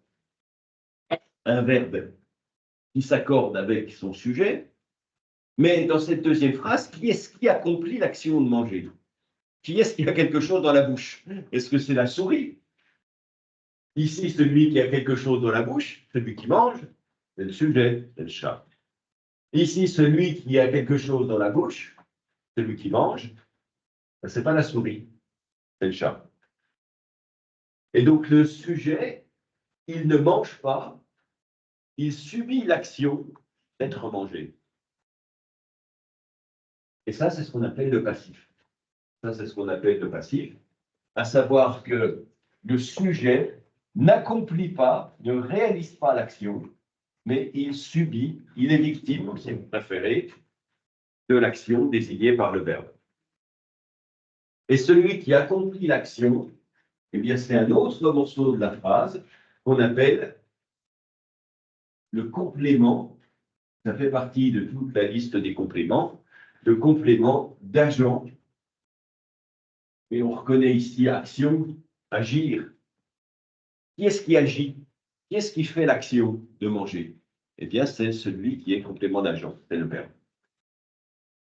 un verbe qui s'accorde avec son sujet. Mais dans cette deuxième phrase, qui est-ce qui accomplit l'action de manger? Qui est-ce qui a quelque chose dans la bouche? Est-ce que c'est la souris? Ici, celui qui a quelque chose dans la bouche, celui qui mange, c'est le sujet, c'est le chat. Ici, celui qui a quelque chose dans la bouche, celui qui mange, ce n'est pas la souris, c'est le chat. Et donc le sujet, il ne mange pas, il subit l'action d'être mangé. Et ça, c'est ce qu'on appelle le passif. Ça, c'est ce qu'on appelle le passif, à savoir que le sujet n'accomplit pas, ne réalise pas l'action, mais il subit, il est victime, si vous préférez, de l'action désignée par le verbe. Et celui qui accomplit l'action, eh bien, c'est un autre morceau de la phrase qu'on appelle le complément. Ça fait partie de toute la liste des compléments, le complément d'agent. Et on reconnaît ici action, agir. Qui est-ce qui agit? Qui est-ce qui fait l'action de manger? Eh bien, c'est celui qui est complément d'agent, c'est le verbe.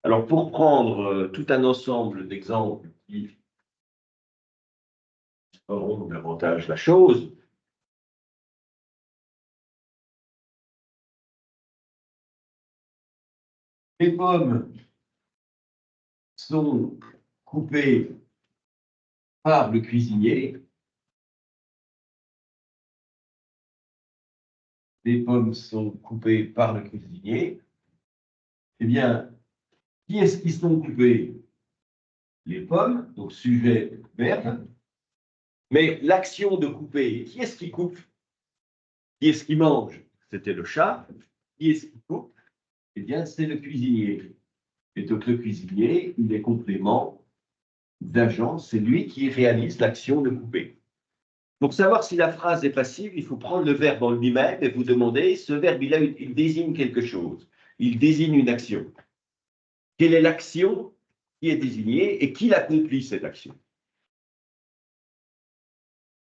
Alors, pour prendre tout un ensemble d'exemples qui auront davantage la chose, les pommes sont coupées par le cuisinier. Les pommes sont coupées par le cuisinier. Eh bien, qui est-ce qui sont coupées? Les pommes, donc sujet, verbe. Mais l'action de couper, qui est-ce qui coupe? Qui est-ce qui mange? C'était le chat. Qui est-ce qui coupe? Eh bien, c'est le cuisinier. Et donc, le cuisinier, il est complément d'agent, c'est lui qui réalise l'action de couper. Pour savoir si la phrase est passive, il faut prendre le verbe en lui-même et vous demander, ce verbe, il désigne quelque chose. Il désigne une action. Quelle est l'action qui est désignée et qui l'accomplit cette action?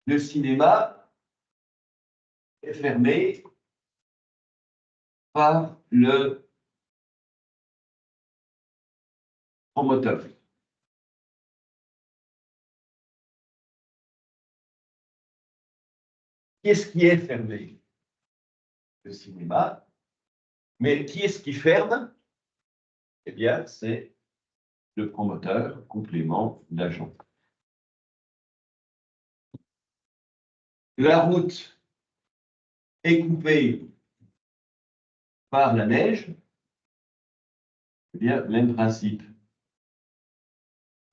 le cinéma est fermé par le promoteur. Qu'est-ce qui est fermé? Le cinéma. Mais qui est-ce qui ferme? Eh bien, c'est le promoteur, complément d'agent. La route est coupée par la neige. Eh bien, même principe.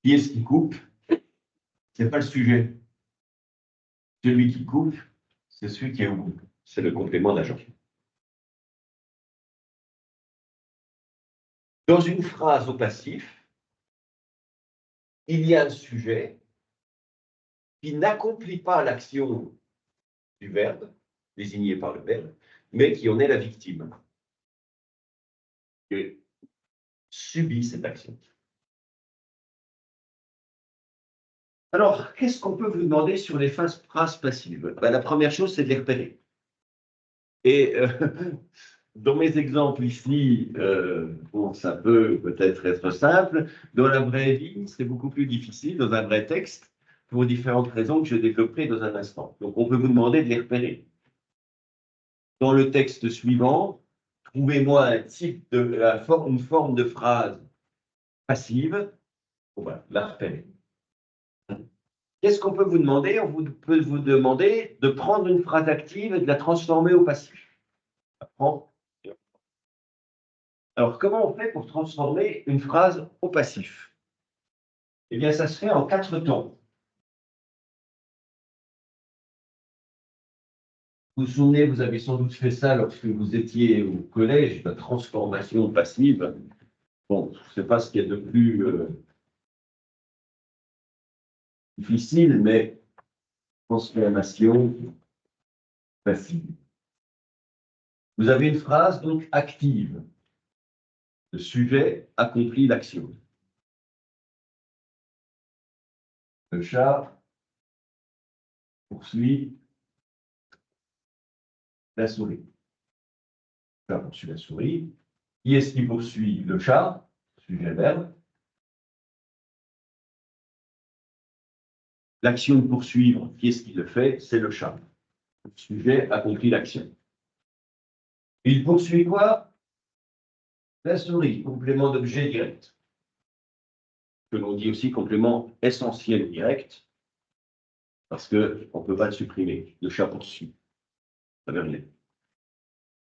Qui est-ce qui coupe? Ce n'est pas le sujet. Celui qui coupe, c'est celui qui est au bout. C'est le complément d'agent. Dans une phrase au passif, il y a un sujet qui n'accomplit pas l'action du verbe, désigné par le verbe, mais qui en est la victime, qui subit cette action. Alors, qu'est-ce qu'on peut vous demander sur les phrases passives? La première chose, c'est de les repérer. Et dans mes exemples ici, bon, ça peut peut-être être simple. Dans la vraie vie, c'est beaucoup plus difficile dans un vrai texte, pour différentes raisons que je développerai dans un instant. Donc, on peut vous demander de les repérer. Dans le texte suivant, trouvez-moi un type une forme de phrase passive. On va la repérer. Qu'est-ce qu'on peut vous demander? On peut vous demander de prendre une phrase active et de la transformer au passif. Alors, comment on fait pour transformer une phrase au passif? Eh bien, ça se fait en 4 temps. Vous vous souvenez, vous avez sans doute fait ça lorsque vous étiez au collège, la transformation passive. Bon, je ne sais pas ce qu'il y a de plus difficile, mais transformation passive. Vous avez une phrase donc active. Le sujet accomplit l'action. Le chat poursuit la souris. Le chat poursuit la souris. Qui est-ce qui poursuit le chat? Sujet-verbe. L'action de poursuivre, qui est-ce qui le fait? C'est le chat. Le sujet accomplit l'action. Il poursuit quoi? La souris, complément d'objet direct. Que l'on dit aussi complément essentiel direct, parce qu'on ne peut pas le supprimer. Le chat poursuit. Ça veut rien.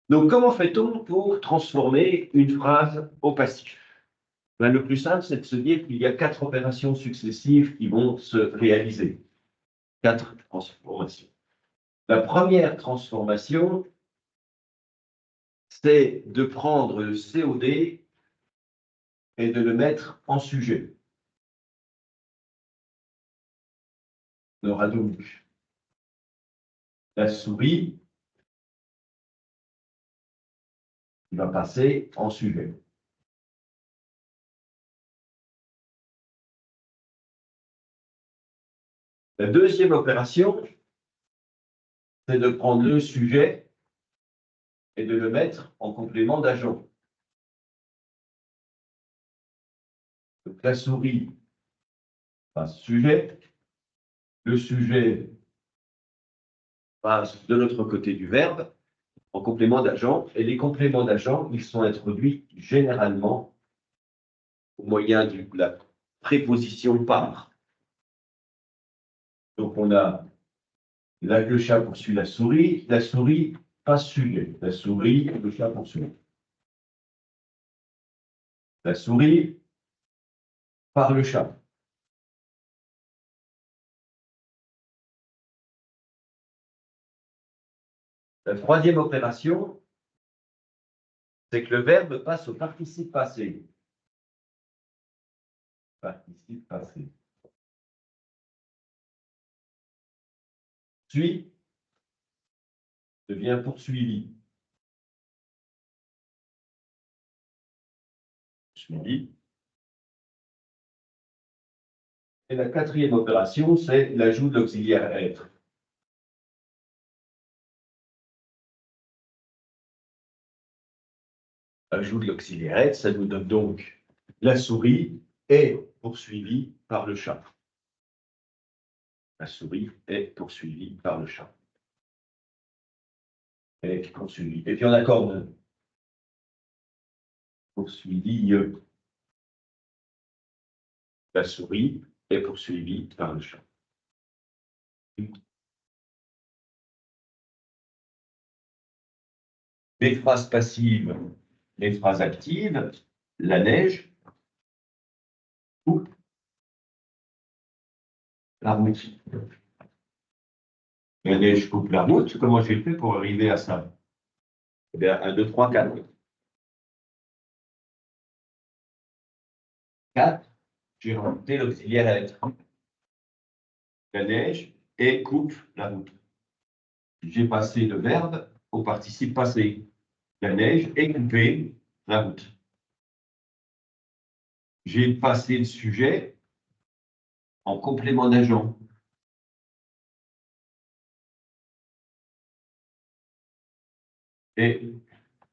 Donc, comment fait-on pour transformer une phrase au passif? Ben, le plus simple, c'est de se dire qu'il y a 4 opérations successives qui vont se réaliser. 4 transformations. La première transformation, c'est de prendre le COD et de le mettre en sujet. On aura donc la souris qui va passer en sujet. La deuxième opération, c'est de prendre le sujet et de le mettre en complément d'agent. Donc la souris passe sujet, le sujet passe de l'autre côté du verbe en complément d'agent, et les compléments d'agent, ils sont introduits généralement au moyen de la préposition par. Donc on a là le chat poursuit la souris passe sujet, la souris, le chat poursuit. La souris par le chat. La troisième opération, c'est que le verbe passe au participe passé. Participe passé. Suit devient poursuivi. Suivi. Et la quatrième opération, c'est l'ajout de l'auxiliaire être. ajout de l'auxiliaire être, ça nous donne donc la souris est poursuivie par le chat. La souris est poursuivie par le chat. Est poursuivie. Et puis on accorde poursuivi. La souris est poursuivie par le chat. Les phrases passives, les phrases actives, la neige coupe la route. La neige coupe la route. Comment j'ai fait pour arriver à ça? Eh bien, 1, 2, 3, 4. 4, j'ai rajouté l'auxiliaire être. La neige et coupe la route. J'ai passé le verbe au participe passé. La neige est coupée la route. J'ai passé le sujet en complément d'agent. Et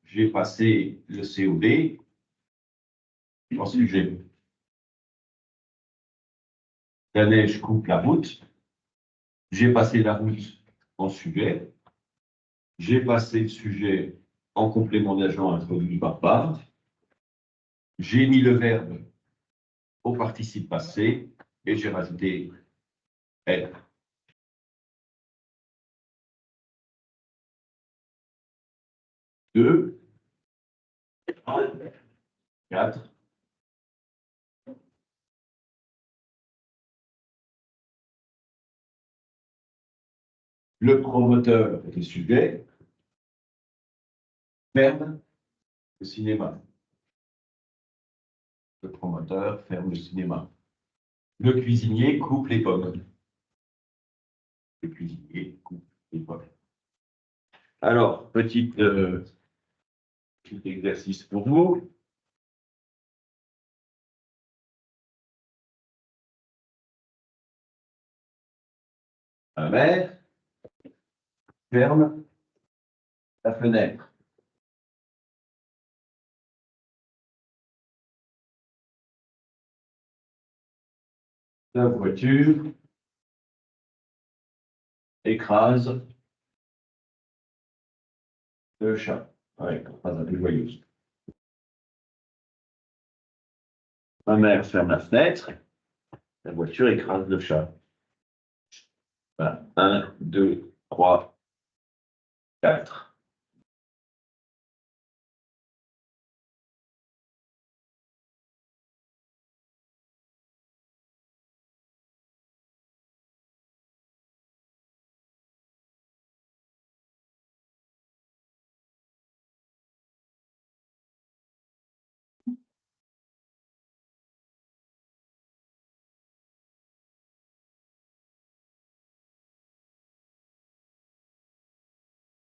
j'ai passé le COD en sujet. La neige coupe la route. J'ai passé la route en sujet. J'ai passé le sujet en complément d'agent introduit par part. J'ai mis le verbe au participe passé et j'ai rajouté être. 2, 4. Le promoteur est le sujet. Ferme le cinéma. Le promoteur ferme le cinéma. Le cuisinier coupe les pommes. Le cuisinier coupe les pommes. Alors, petit exercice pour vous. Ma mère ferme la fenêtre. La voiture écrase le chat. Ouais, phrase un peu joyeuse. Ma mère ferme la fenêtre. La voiture écrase le chat. Voilà. 1, 2, 3, 4.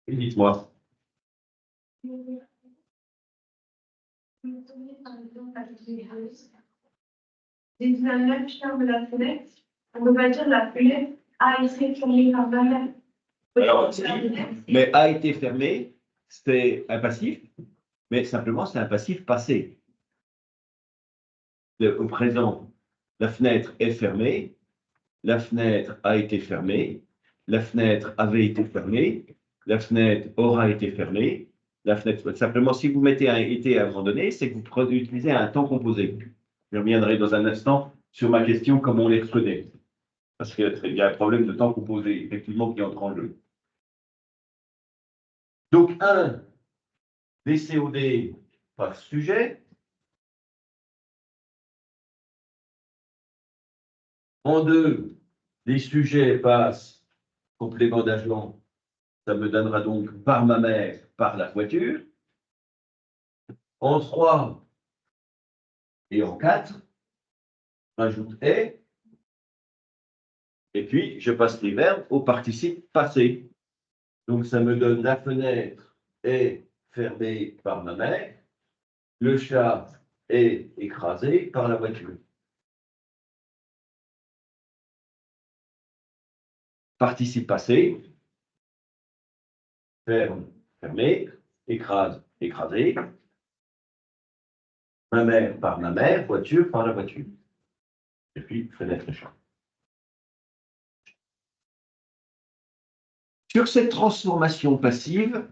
Et dites-moi. Dites la même ferme la fenêtre. On va dire la fenêtre a été fermée par ma mère. Alors, mais a été fermé, c'est un passif, mais simplement c'est un passif passé. Au présent, la fenêtre est fermée, la fenêtre a été fermée, la fenêtre avait été fermée, la fenêtre aura été fermée, la fenêtre. Simplement, si vous mettez un été à un moment donné, c'est que vous utilisez un temps composé. Je reviendrai dans un instant sur ma question comment on les reconnaît. Parce qu'il y a un problème de temps composé, effectivement, qui entre en jeu. Donc, 1, les COD par sujet. En 2, les sujets passent complément d'agent. Ça me donnera donc par ma mère, par la voiture. En 3 et en 4, rajoute est. Et puis, je passe les verbes au participe passé. Donc, ça me donne la fenêtre est fermée par ma mère. Le chat est écrasé par la voiture. Participe passé, ferme, fermé, écrase, écrasé. Ma mère par ma mère, voiture par la voiture. Et puis, fenêtre et chambre. Sur cette transformation passive,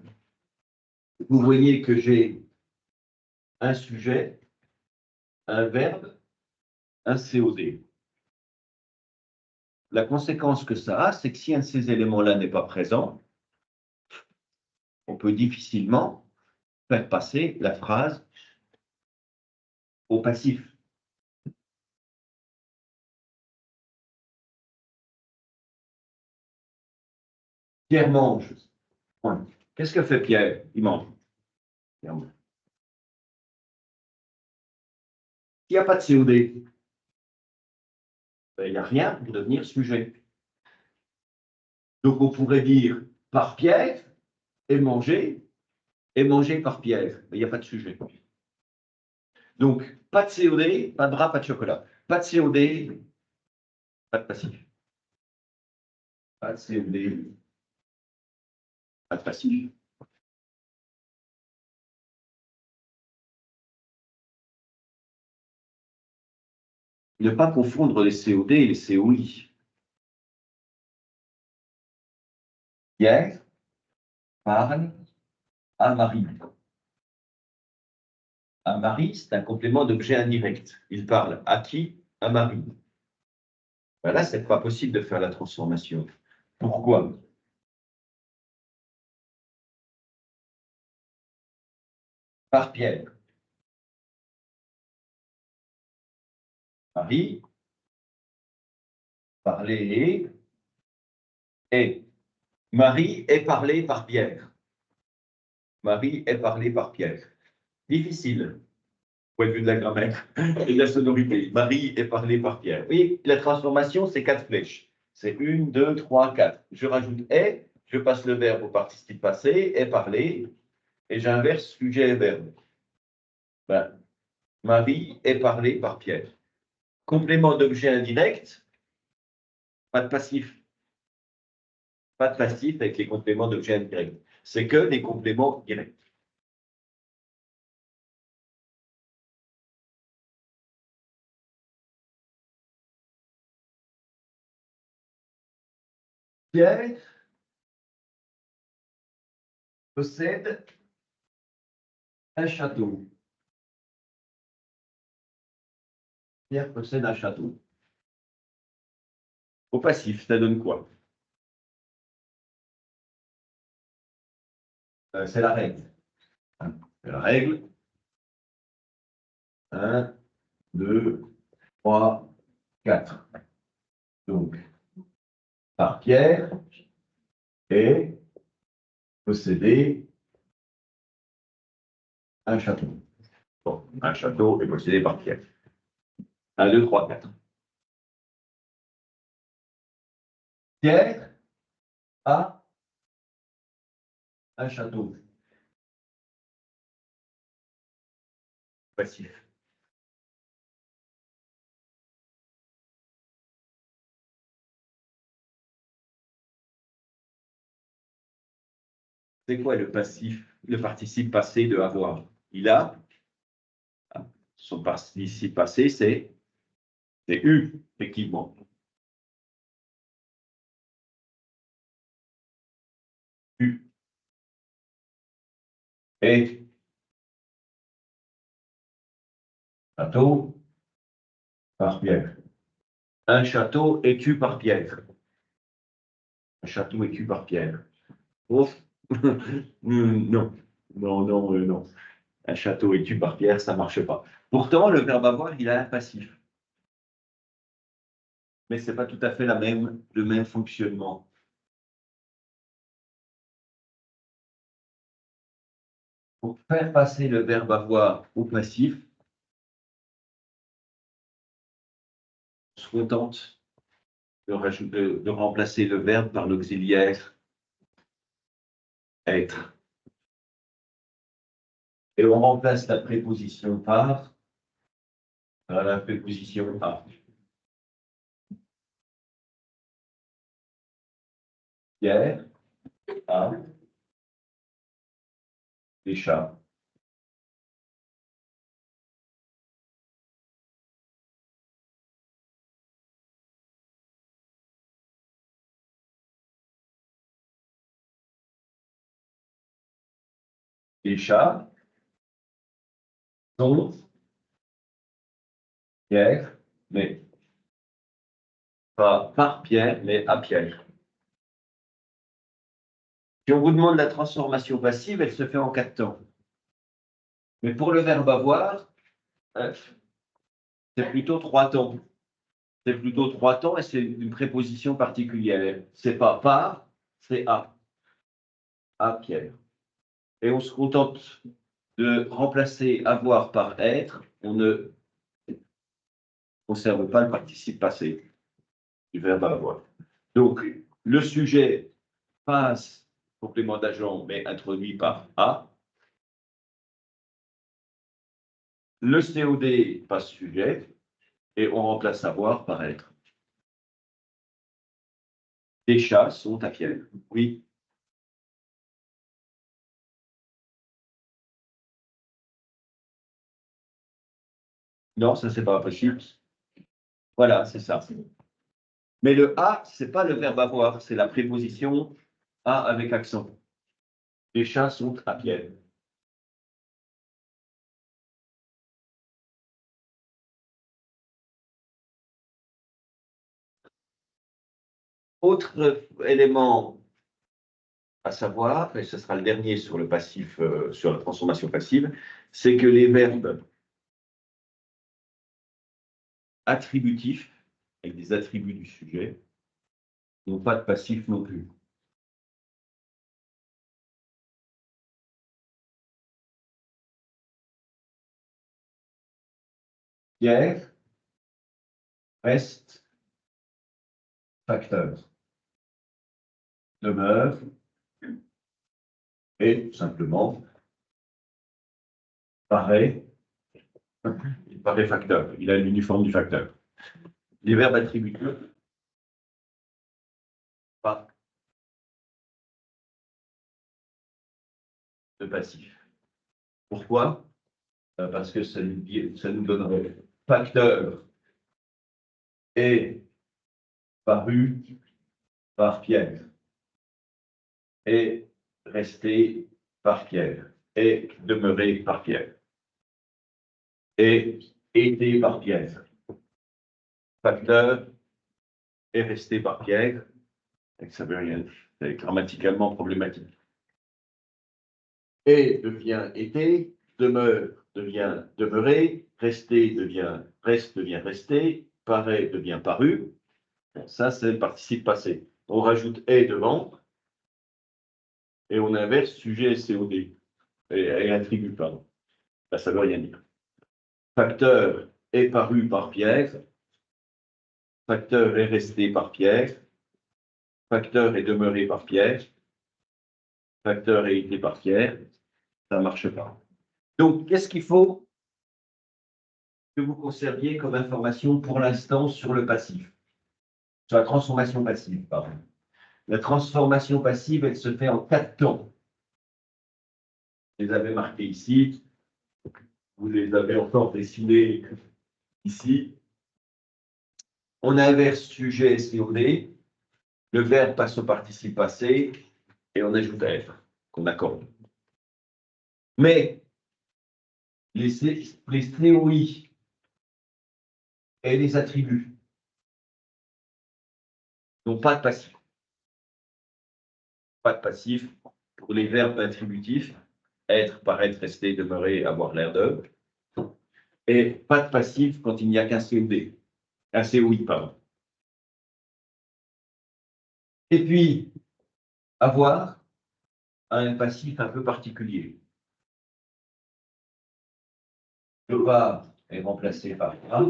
vous voyez que j'ai un sujet, un verbe, un COD. La conséquence que ça a, c'est que si un de ces éléments-là n'est pas présent, on peut difficilement faire passer la phrase au passif. Pierre mange. Point. Qu'est-ce que fait Pierre? Il mange. Pierre mange. S'il n'y a pas de COD, ben, il n'y a rien pour devenir sujet. Donc on pourrait dire par Pierre et manger par Pierre. Mais il n'y a pas de sujet. Donc, pas de COD, pas de bras, pas de chocolat. Pas de COD, pas de passif. Pas de COD, pas de passif. Ne pas confondre les COD et les COI. Pierre parle à Marie. À Marie, c'est un complément d'objet indirect. Il parle à qui? À Marie. Ben là, c'est pas possible de faire la transformation. Pourquoi? Par Pierre. Marie, parler et Marie est parlée par Pierre. Marie est parlée par Pierre. Difficile, point de vue de la grammaire et de la sonorité. Marie est parlée par Pierre. Oui, la transformation, c'est 4 flèches. C'est 1, 2, 3, 4. Je rajoute est, je passe le verbe au participe passé, est parlé, et j'inverse sujet et verbe. Ben, Marie est parlée par Pierre. Complément d'objet indirect, pas de passif. Pas de passif avec les compléments d'objet indirect. C'est que les compléments directs. Pierre possède un château. Pierre possède un château. Au passif, ça donne quoi? C'est la règle. C'est la règle. 1, 2, 3, 4. Donc, par Pierre est possédé un château. Bon, un château est possédé par Pierre. 1, 2, 3, 4. Pierre a un château. Passif. C'est quoi le passif, le participe passé de avoir? Il a, son participe passé, c'est eu, effectivement. U. Et château par Pierre. Un château est tu par Pierre. Un château est tu par Pierre. Oh. Non, non, non, non. Un château est tu par Pierre, ça ne marche pas. Pourtant, le verbe avoir, il a un passif. Mais ce n'est pas tout à fait le même fonctionnement. Pour faire passer le verbe avoir au passif, on se contente de remplacer le verbe par l'auxiliaire être. Et on remplace la préposition par la préposition à. Pierre a des chats. Les chats sont Pierre, mais pas par Pierre, mais à Pierre. Si on vous demande la transformation passive, elle se fait en 4 temps. Mais pour le verbe avoir, c'est plutôt 3 temps. C'est plutôt 3 temps et c'est une préposition particulière. C'est pas par, c'est à. À Pierre. Et on se contente de remplacer avoir par être, on ne conserve pas le participe passé du verbe avoir. Donc, le sujet passe, complément d'agent, mais introduit par A. Le COD passe sujet, et on remplace avoir par être. Les chats sont à Pierre. Oui. Non, ça, c'est pas possible. Voilà, c'est ça. Mais le A, c'est pas le verbe avoir, c'est la préposition A avec accent. Les chats sont à Pierre. Autre élément à savoir, et ce sera le dernier sur le passif, sur la transformation passive, c'est que les verbes attributifs, avec des attributs du sujet, n'ont pas de passif non plus. Pierre reste facteur, demeure, et tout simplement paraît, il paraît facteur. Il a l'uniforme du facteur. Les verbes attributifs, pas de passif. Pourquoi? Parce que ça nous donnerait facteur et paru par Pierre, et resté par Pierre, et demeuré par Pierre, et été par Pierre. Facteur est resté par Pierre, et ça veut rien dire, c'est grammaticalement problématique. Et devient été, demeure devient demeuré, resté devient reste devient resté, paraît devient paru. Bon, ça, c'est le participe passé. On rajoute est devant, et on inverse sujet COD, et attribut, pardon. Ben, ça ne veut rien dire. Facteur est paru par Pierre, facteur est resté par Pierre, facteur est demeuré par Pierre, facteur est été par Pierre, ça ne marche pas. Donc, qu'est-ce qu'il faut que vous conserviez comme information pour l'instant sur le passif? Sur la transformation passive, pardon. La transformation passive, elle se fait en 4 temps. Je les avais marqués ici, vous les avez encore dessinés ici. On inverse sujet COD, le verbe passe au participe passé, et on ajoute être, qu'on accorde. Mais les COI et les attributs n'ont pas de passif. Pas de passif pour les verbes attributifs, être, paraître, rester, demeurer, avoir l'air de. Et pas de passif quand il n'y a qu'un COD. Un COI, pardon. Et puis, avoir un passif un peu particulier. Le va est remplacé par a.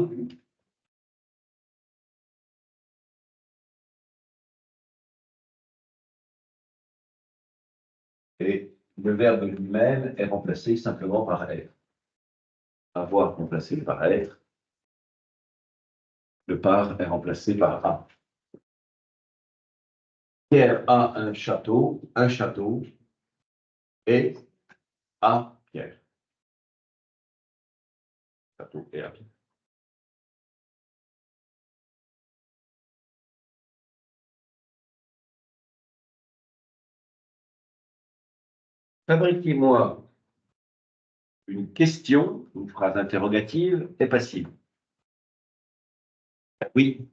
Et le verbe lui-même est remplacé simplement par être. Avoir remplacé par être. Le par est remplacé par a. Pierre a un château et a Pierre. Château et a Pierre. Fabriquez-moi une question, une phrase interrogative, est passive. Oui.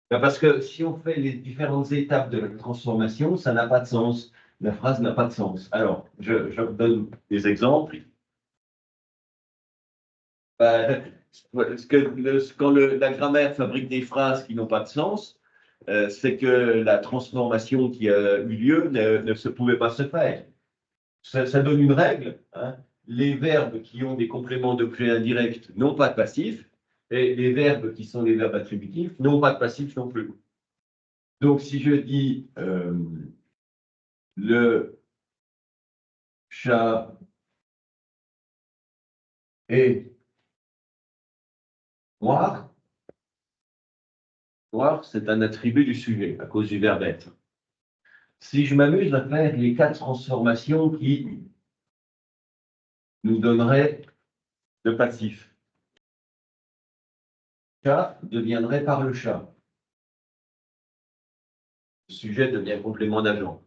Parce que si on fait les différentes étapes de la transformation, ça n'a pas de sens. La phrase n'a pas de sens. Alors, je vous donne des exemples. Quand la grammaire fabrique des phrases qui n'ont pas de sens, c'est que la transformation qui a eu lieu ne se pouvait pas se faire. Ça donne une règle, hein. Les verbes qui ont des compléments d'objet indirects n'ont pas de passif, et les verbes qui sont des verbes attributifs n'ont pas de passif non plus. Donc, si je dis le chat est noir, noir, c'est un attribut du sujet à cause du verbe être. Si je m'amuse à faire les 4 transformations qui nous donneraient le passif, chat deviendrait par le chat. Le sujet devient complément d'agent.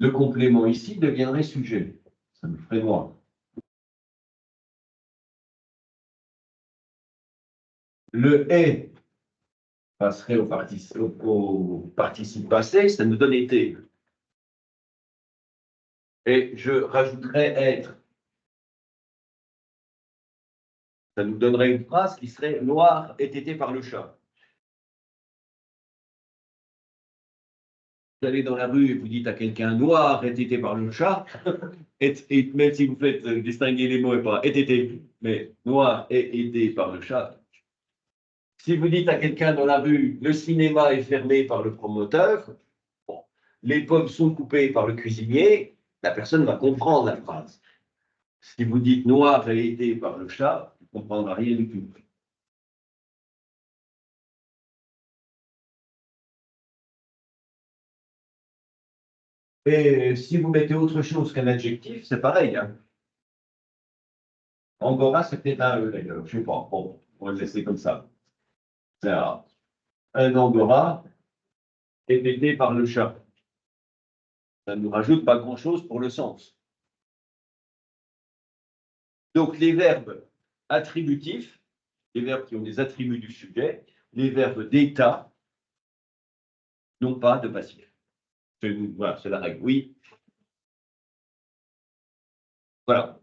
Le complément ici deviendrait sujet. Ça me ferait noir. Le est passerait au participe passé, ça nous donne été. Et je rajouterais être. Ça nous donnerait une phrase qui serait noir est été par le chat. Vous allez dans la rue et vous dites à quelqu'un noir est été par le chat, et même si vous faites distinguer les mots et pas est été, mais noir est été par le chat. Si vous dites à quelqu'un dans la rue le cinéma est fermé par le promoteur, bon, les pommes sont coupées par le cuisinier, la personne va comprendre la phrase. Si vous dites noir est été par le chat, il ne comprendra rien du tout. Et si vous mettez autre chose qu'un adjectif, c'est pareil, hein. Angora, c'est peut-être un E d'ailleurs, je ne sais pas. Bon, on va le laisser comme ça. C'est un Angora est été par le chat. Ça ne nous rajoute pas grand-chose pour le sens. Donc, les verbes attributifs, les verbes qui ont des attributs du sujet, les verbes d'état n'ont pas de passif. Voilà, c'est la règle. Oui. Voilà.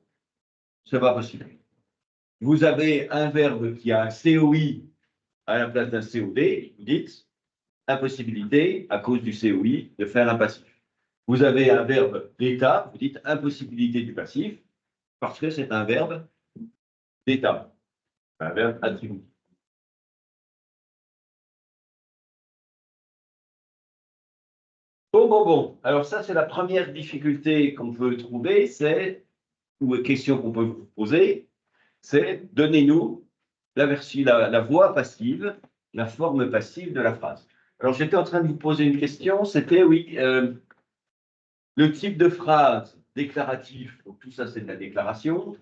C'est pas possible. Vous avez un verbe qui a un COI à la place d'un COD, vous dites impossibilité, à cause du COI, de faire un passif. Vous avez un verbe d'état, vous dites impossibilité du passif, parce que c'est un verbe d'état, un verbe attributif. Bon. Alors ça, c'est la première difficulté qu'on peut trouver, c'est, ou question qu'on peut vous poser, c'est donnez-nous la voix passive, la forme passive de la phrase. Alors j'étais en train de vous poser une question, c'était oui, le type de phrase déclaratif, donc tout ça c'est de la déclaration.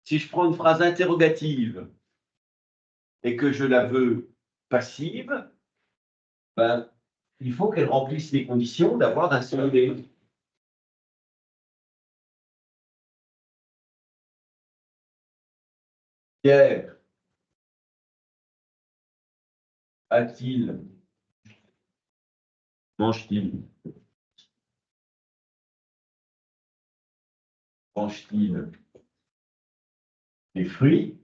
Si je prends une phrase interrogative et que je la veux passive, ben, il faut qu'elle remplisse les conditions d'avoir un COD. Pierre a-t-il, mange-t-il, mange-t-il des fruits?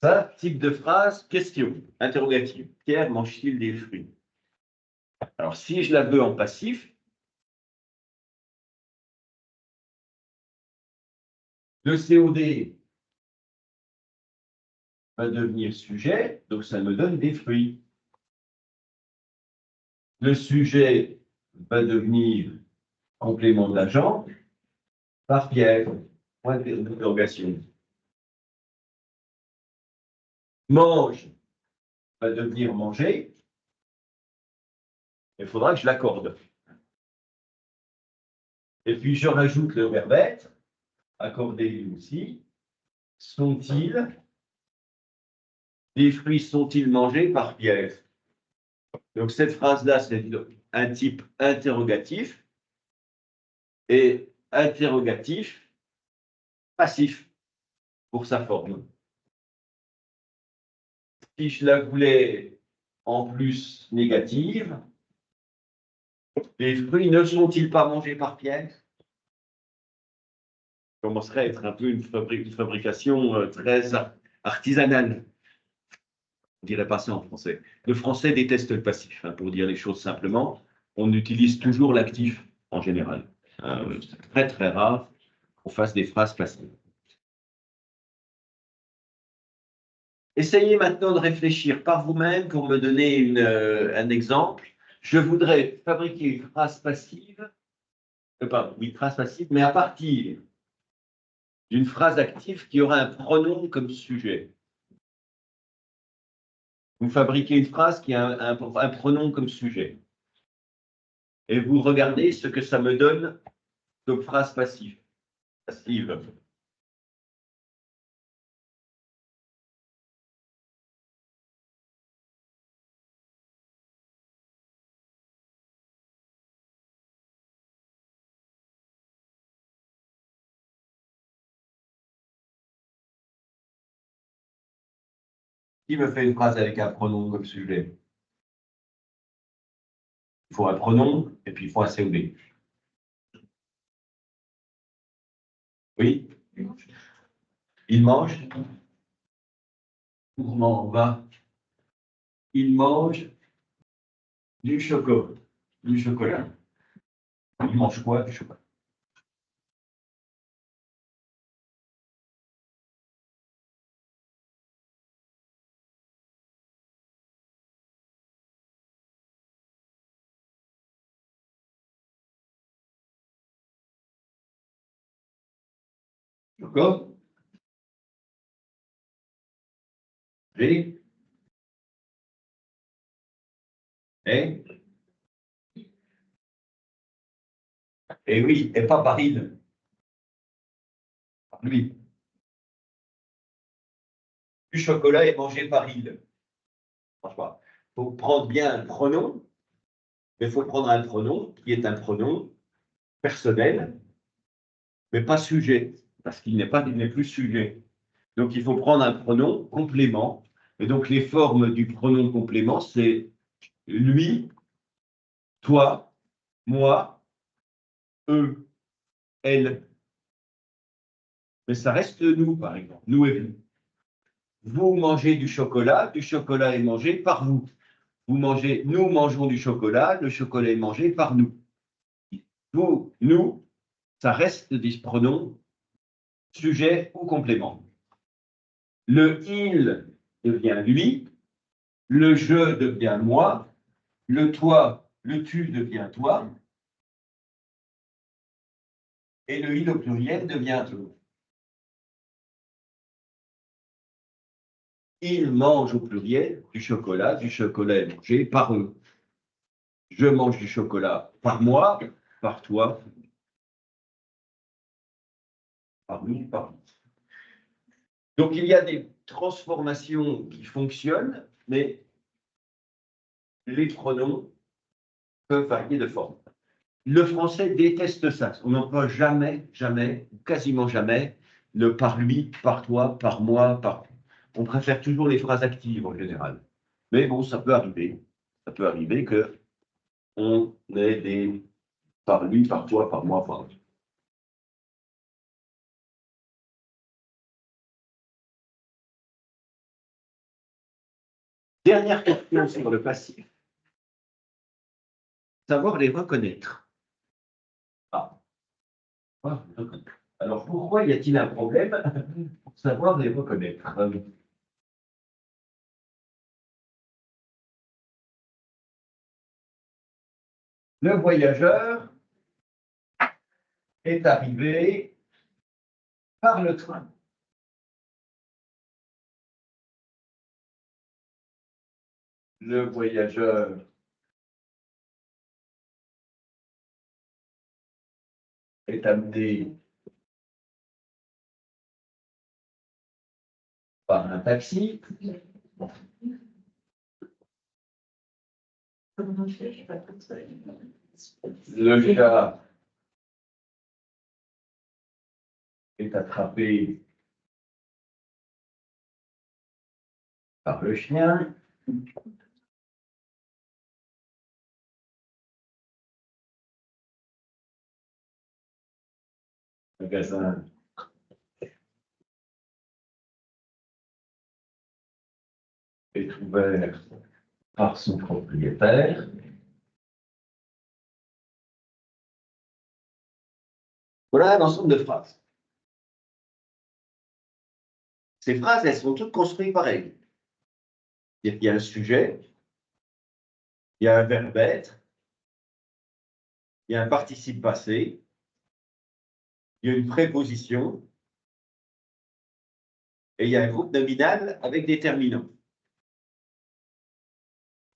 Ça, type de phrase, question, interrogative. Pierre mange-t-il des fruits? Alors, si je la veux en passif, le COD va devenir sujet, donc ça me donne des fruits. Le sujet va devenir complément d'agent par Pierre. Point d'interrogation. Mange va devenir manger. Il faudra que je l'accorde. Et puis je rajoute le verbe être, accorder lui aussi. Sont-ils, les fruits sont-ils mangés par Pierre? Donc, cette phrase-là, c'est un type interrogatif et interrogatif passif pour sa forme. Si je la voulais en plus négative, les fruits ne sont-ils pas mangés par Pierre? Ça commencerait à être un peu une fabrication très artisanale. On ne dirait pas ça en français. Le français déteste le passif, hein, pour dire les choses simplement. On utilise toujours l'actif en général. C'est très très rare qu'on fasse des phrases passives. Essayez maintenant de réfléchir par vous-même pour me donner un exemple. Je voudrais fabriquer une phrase passive, une phrase passive, mais à partir d'une phrase active qui aura un pronom comme sujet. Vous fabriquez une phrase qui a un pronom comme sujet. Et vous regardez ce que ça me donne comme phrase passive. Qui me fait une phrase avec un pronom comme sujet? Il faut un pronom et puis il faut un COB. Oui? Il mange. Gourmand va. Il mange du chocolat. Du chocolat. Il mange quoi? Du chocolat. D'accord? G. Et? Et oui, et pas par il. Par lui. Du chocolat est mangé par il. Franchement, il faut prendre bien un pronom, mais il faut prendre un pronom qui est un pronom personnel, mais pas sujet, parce qu'il n'est plus sujet. Donc, il faut prendre un pronom complément. Et donc, les formes du pronom complément, c'est lui, toi, moi, eux, elle. Mais ça reste nous, par exemple, nous et vous. Vous mangez du chocolat est mangé par vous. Nous mangeons du chocolat, le chocolat est mangé par nous. Vous, nous, ça reste des pronoms sujet ou complément. Le il devient lui, le je devient moi, le toi, le tu devient toi, et le il au pluriel devient tout. Ils mangent au pluriel du chocolat est mangé par eux. Je mange du chocolat par moi, par toi, par nous, par nous. Donc il y a des transformations qui fonctionnent, mais les pronoms peuvent varier de forme. Le français déteste ça. On n'emploie jamais, jamais, quasiment jamais, le par lui, par toi, par moi, par. On préfère toujours les phrases actives en général. Mais bon, ça peut arriver. Ça peut arriver que on ait des par lui, par toi, par moi, par. Dernière question sur le passif. Savoir les reconnaître. Ah. Alors pourquoi y a-t-il un problème pour savoir les reconnaître? Le voyageur est arrivé par le train. Le voyageur est amené par un taxi. Le chat est attrapé par le chien. Le magasin est ouvert par son propriétaire. Voilà un ensemble de phrases. Ces phrases, elles sont toutes construites pareil. Il y a un sujet, il y a un verbe être, il y a un participe passé, il y a une préposition, et il y a un groupe nominal avec déterminant.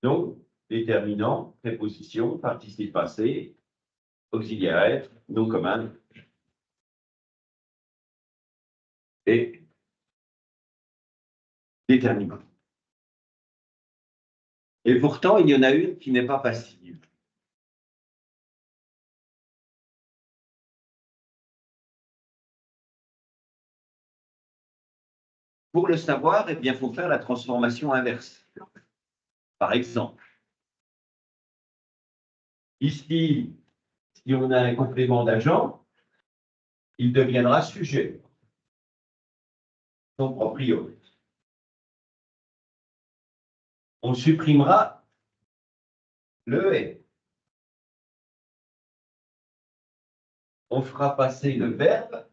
Donc, déterminant, préposition, participe passé, auxiliaire être, nom commun et déterminant. Et pourtant, il y en a une qui n'est pas passive. Pour le savoir, eh bien, il faut faire la transformation inverse. Par exemple, ici, si on a un complément d'agent, il deviendra sujet, son proprio. On supprimera le est. On fera passer le verbe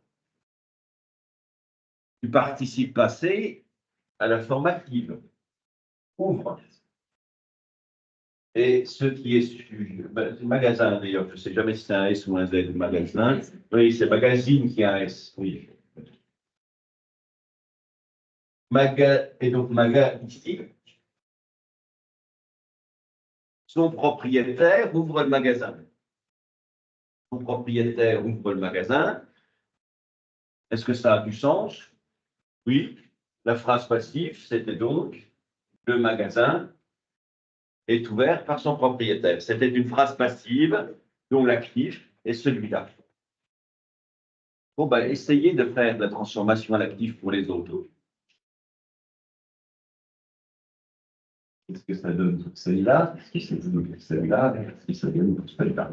du participe passé à la forme active. Ouvre. Et ce qui est sujet, magasin d'ailleurs, je ne sais jamais si c'est un S ou un Z, magasin. Oui, c'est magazine qui a un S, oui. Et donc maga ici, son propriétaire ouvre le magasin. Son propriétaire ouvre le magasin. Est-ce que ça a du sens? Oui. La phrase passive, c'était donc le magasin est ouvert par son propriétaire. C'était une phrase passive dont l'actif est celui-là. Bon, ben, essayez de faire la transformation à l'actif pour les autres. Qu'est-ce que ça donne pour celle-là? Qu'est-ce que ça donne pour celle-là? Qu'est-ce que ça donne pour celle-là?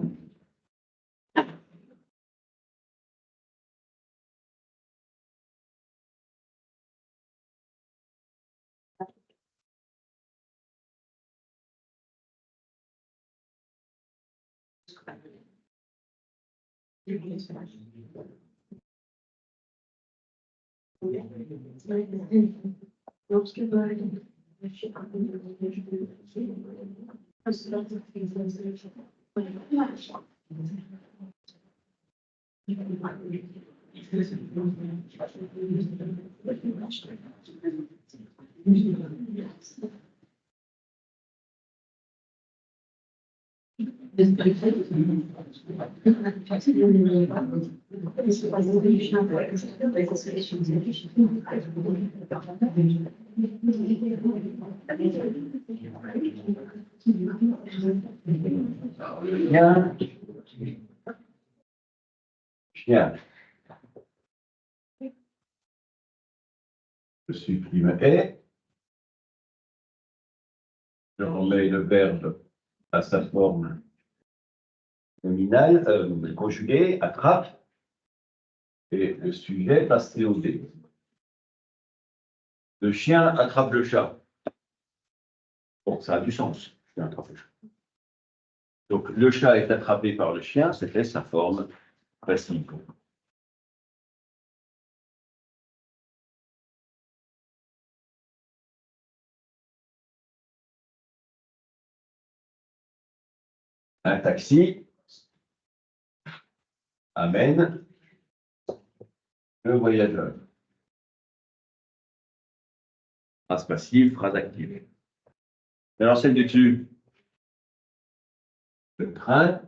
Bien. Chien. Je supprime est. Je remets le verbe à sa forme nominale, conjuguée, attrape, et le sujet passe COD. Le chien attrape le chat. Bon, ça a du sens. Le chien attrape le chat. Donc, le chat est attrapé par le chien, c'était sa forme passive. Un taxi amène le voyageur. Phrase passive, phrase active. Alors, celle du dessus. Le train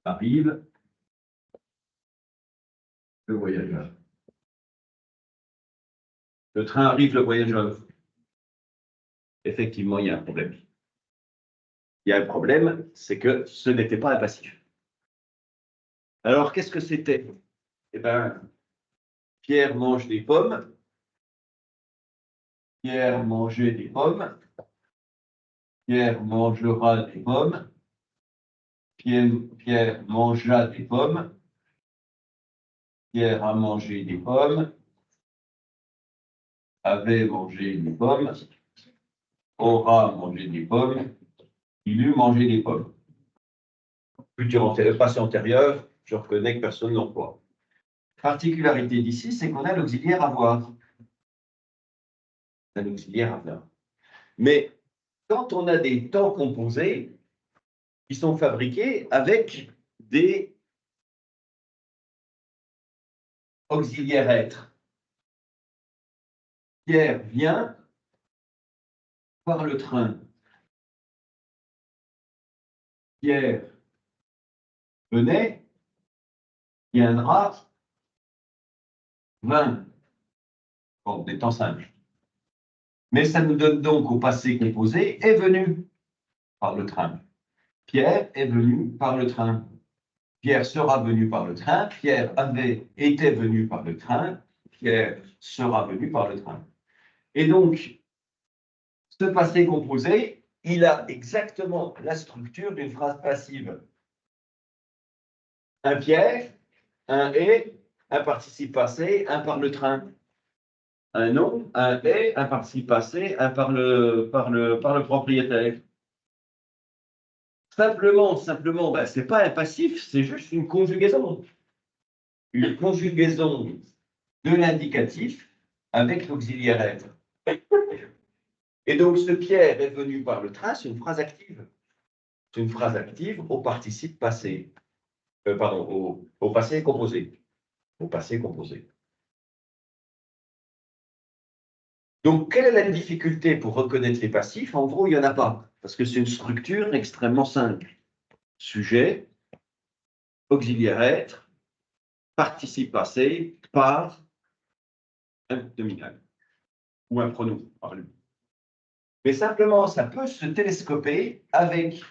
arrive le voyageur. Le train arrive le voyageur. effectivement, il y a un problème. Il y a un problème, c'est que ce n'était pas un passif. Alors, qu'est-ce que c'était? Eh bien, Pierre mange des pommes. Pierre mangeait des pommes. Pierre mangera des pommes. Pierre mangea des pommes. Pierre a mangé des pommes. Avait mangé des pommes. Aura mangé des pommes. Il eut mangé des pommes. Passé antérieur, je reconnais que personne n'emploie. Particularité d'ici, c'est qu'on a l'auxiliaire avoir. On a l'auxiliaire avoir. Mais quand on a des temps composés, ils sont fabriqués avec des auxiliaires être. Pierre vient par le train. Pierre venait, viendra, vint. Bon, des temps simples. Mais ça nous donne donc au passé composé est venu par le train. Pierre est venu par le train. Pierre sera venu par le train. Pierre était venu par le train. Pierre sera venu par le train. Et donc, ce passé composé, il a exactement la structure d'une phrase passive. Un Pierre, un est, un participe passé, un par le train. Un nom, un est, un participe passé, un par le propriétaire. Simplement, ben, ce n'est pas un passif, c'est juste une conjugaison. Une conjugaison de l'indicatif avec l'auxiliaire être. Et donc, ce Pierre est venu par le train, c'est une phrase active. C'est une phrase active au participe passé. Pardon, au passé composé. Au passé composé. Donc, quelle est la difficulté pour reconnaître les passifs? En gros, il n'y en a pas, parce que c'est une structure extrêmement simple. Sujet, auxiliaire être, participe passé, par un nominal ou un pronom. Mais simplement, ça peut se télescoper avec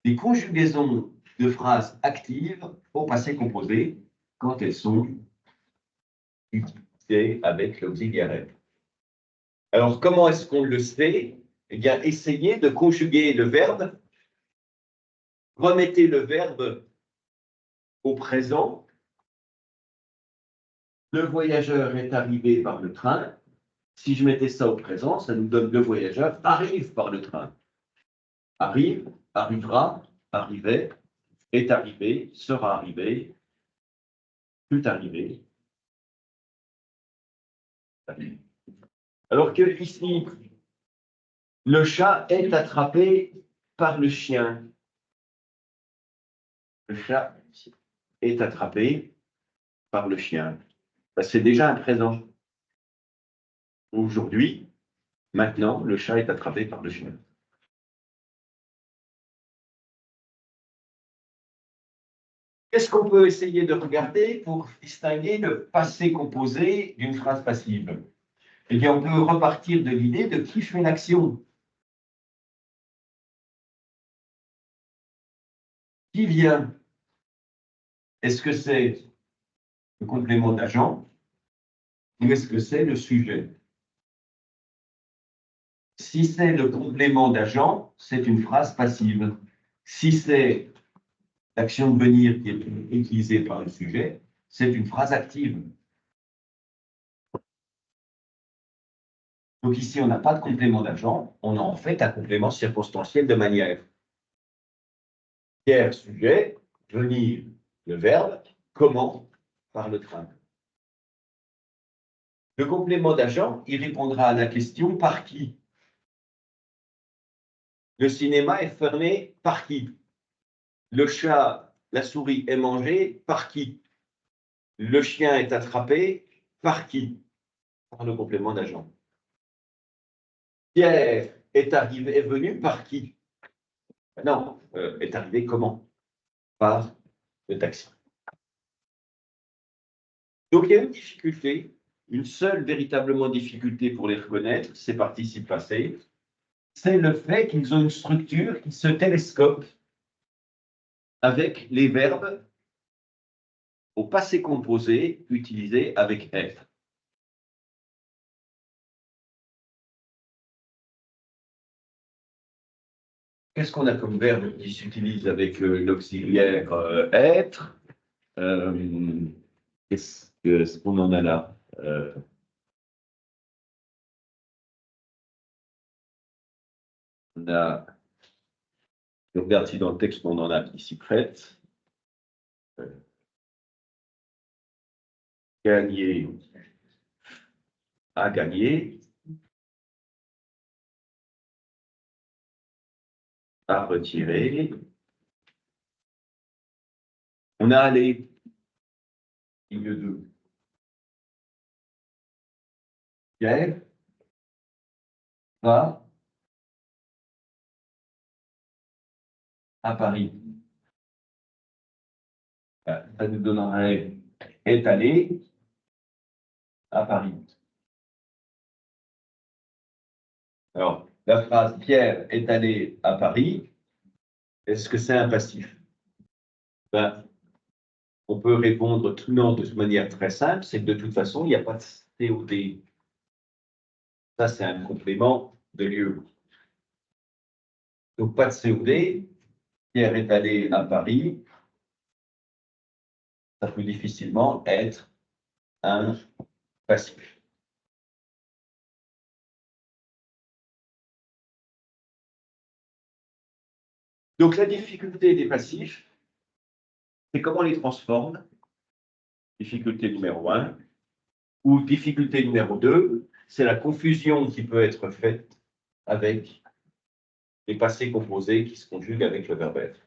des conjugaisons de phrases actives au passé composé quand elles sont utilisées avec l'auxiliaire être. Alors, comment est-ce qu'on le sait? Eh bien, essayez de conjuguer le verbe. Remettez le verbe au présent. Le voyageur est arrivé par le train. Si je mettais ça au présent, ça nous donne le voyageur arrive par le train. Arrive, arrivera, arrivait, est arrivé, sera arrivé, fut arrivé. Alors que ici, le chat est attrapé par le chien. Le chat est attrapé par le chien. C'est déjà un présent. Aujourd'hui, maintenant, le chat est attrapé par le chien. Qu'est-ce qu'on peut essayer de regarder pour distinguer le passé composé d'une phrase passive? Eh bien, on peut repartir de l'idée de qui fait l'action. Qui vient? Est-ce que c'est le complément d'agent ou est-ce que c'est le sujet? Si c'est le complément d'agent, c'est une phrase passive. Si c'est l'action de venir qui est utilisée par le sujet, c'est une phrase active. Donc ici, on n'a pas de complément d'agent, on a en fait un complément circonstanciel de manière. Pierre, sujet, venir, le verbe, comment, par le train. Le complément d'agent, il répondra à la question par qui? Le cinéma est fermé par qui? Le chat, la souris est mangée par qui? Le chien est attrapé par qui? Par le complément d'agent. Pierre est venu par qui? Non, est arrivé comment? Par le taxi. Donc il y a une difficulté, une seule véritablement difficulté pour les reconnaître, c'est participe passé. c'est le fait qu'ils ont une structure qui se télescope avec les verbes au passé composé utilisés avec être. Qu'est-ce qu'on a comme verbe qui s'utilise avec l'auxiliaire être? Qu'est-ce qu'on en a là? On a, je regarde si dans le texte on en a qui s'y prête. Gagner, à gagner, à retirer. On a allé, ligne 2. Pierre va à Paris. Ça nous donnerait est allé à Paris. Alors, la phrase Pierre est allé à Paris, est-ce que c'est un passif? Ben, on peut répondre non de manière très simple, c'est que de toute façon, il n'y a pas de COD. Ça, c'est un complément de lieu. Donc, pas de COD. Pierre est allé à Paris. Ça peut difficilement être un passif. Donc, la difficulté des passifs, c'est comment on les transforme. Difficulté numéro 1. Ou difficulté numéro 2, c'est la confusion qui peut être faite avec les passés composés qui se conjuguent avec le verbe être.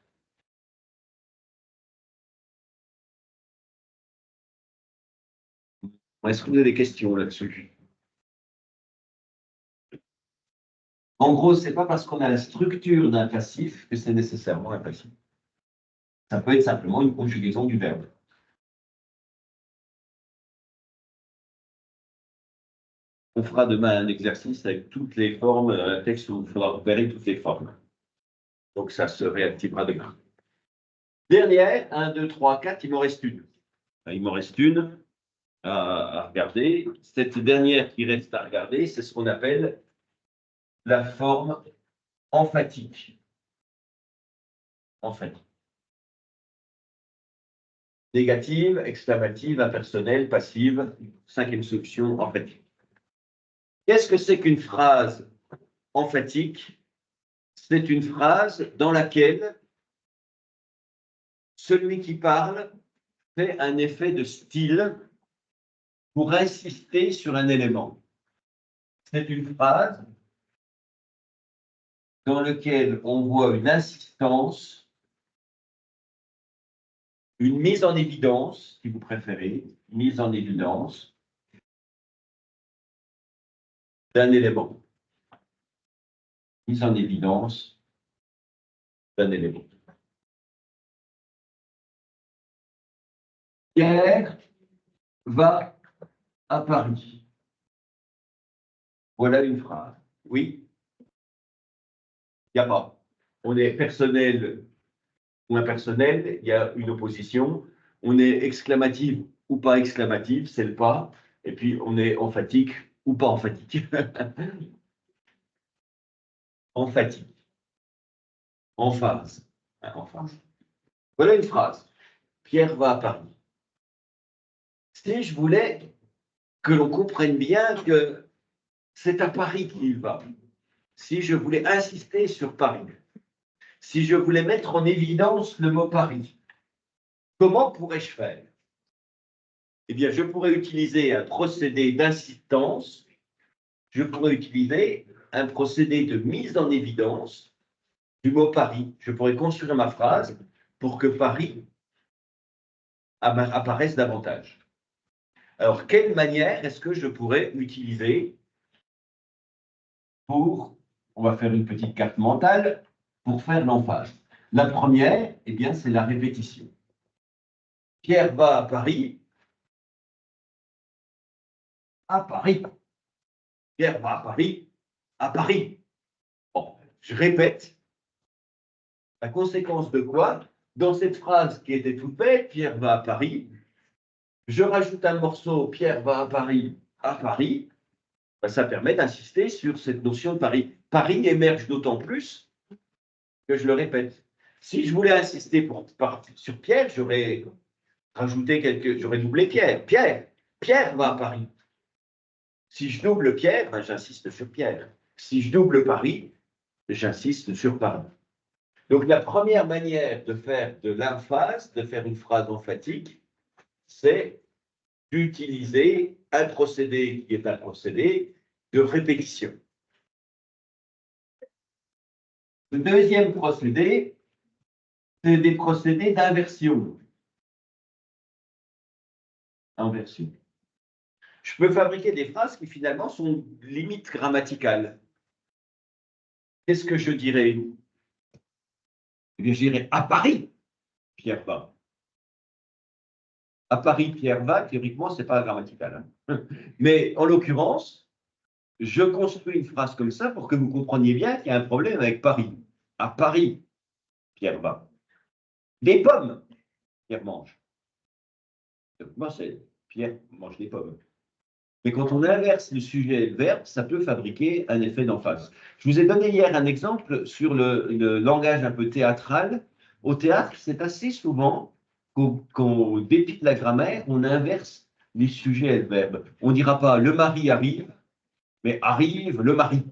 Est-ce que vous avez des questions là-dessus? En gros, ce n'est pas parce qu'on a la structure d'un passif que c'est nécessairement un passif. Ça peut être simplement une conjugaison du verbe. On fera demain un exercice avec toutes les formes, un texte où il faudra repérer toutes les formes. Donc ça se réactivera demain. Dernière, 1, 2, 3, 4, il m'en reste une. Il m'en reste une à regarder. Cette dernière qui reste à regarder, c'est ce qu'on appelle la forme emphatique. Emphatique. Négative, exclamative, impersonnelle, passive, cinquième solution, emphatique. Qu'est-ce que c'est qu'une phrase emphatique? C'est une phrase dans laquelle celui qui parle fait un effet de style pour insister sur un élément. C'est une phrase dans laquelle on voit une insistance, une mise en évidence, si vous préférez, mise en évidence d'un élément. Mise en évidence d'un élément. Pierre va à Paris. Voilà une phrase. Oui. Il n'y a pas. On est personnel ou impersonnel, il y a une opposition. On est exclamatif ou pas exclamatif, c'est le pas. Et puis on est emphatique ou pas emphatique. Emphatique. En phase. En phase. Voilà une phrase. Pierre va à Paris. Si je voulais que l'on comprenne bien que c'est à Paris qu'il va, si je voulais insister sur Paris, si je voulais mettre en évidence le mot Paris, comment pourrais-je faire? Eh bien, je pourrais utiliser un procédé d'insistance, je pourrais utiliser un procédé de mise en évidence du mot Paris. Je pourrais construire ma phrase pour que Paris apparaisse davantage. Alors, quelle manière est-ce que je pourrais utiliser pour, on va faire une petite carte mentale, pour faire l'emphase? La première, eh bien, c'est la répétition. Pierre va à Paris. À Paris. Pierre va à Paris. À Paris. Bon. je répète. La conséquence de quoi? Dans cette phrase qui était toute bête, Pierre va à Paris, je rajoute un morceau, Pierre va à Paris, ben, ça permet d'insister sur cette notion de Paris. Paris émerge d'autant plus que je le répète. Si je voulais insister sur Pierre, j'aurais j'aurais doublé Pierre. Pierre va à Paris. Si je double Pierre, ben, j'insiste sur Pierre. Si je double Paris, j'insiste sur Paris. Donc la première manière de faire de l'emphase, de faire une phrase emphatique, c'est d'utiliser un procédé qui est un procédé de répétition. Le deuxième procédé, c'est des procédés d'inversion. Inversion. Je peux fabriquer des phrases qui finalement sont limite grammaticales. Qu'est-ce que je dirais? Eh bien, je dirais à Paris, Pierre va. À Paris, Pierre va, théoriquement, ce n'est pas grammatical. Hein. Mais en l'occurrence, je construis une phrase comme ça pour que vous compreniez bien qu'il y a un problème avec Paris. À Paris, Pierre va. Des pommes, Pierre mange. Donc, moi, c'est Pierre mange des pommes. Mais quand on inverse le sujet et le verbe, ça peut fabriquer un effet d'emphase. Je vous ai donné hier un exemple sur le langage un peu théâtral. Au théâtre, c'est assez souvent qu'au dépit de la grammaire, on inverse les sujets et le verbe. On ne dira pas le mari arrive, mais arrive le mari.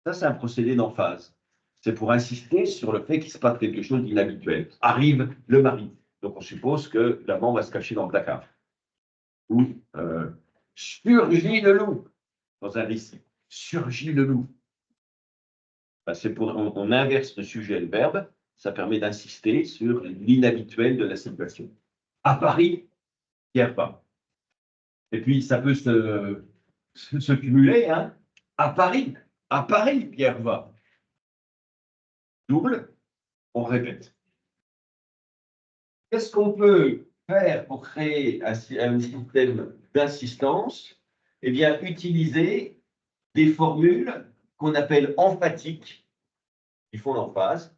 Ça, c'est un procédé d'emphase. C'est pour insister sur le fait qu'il se passe quelque chose d'inhabituel. Arrive le mari. Donc on suppose que l'amant va se cacher dans le placard. Ou surgit le loup dans un récit. Surgit le loup. Ben, on inverse le sujet et le verbe. Ça permet d'insister sur l'inhabituel de la situation. À Paris, Pierre va. Et puis ça peut se cumuler. Hein. À Paris, Pierre va. Double, on répète. Qu'est-ce qu'on peut faire pour créer un système d'assistance? Eh bien, utiliser des formules qu'on appelle emphatiques, qui font l'emphase,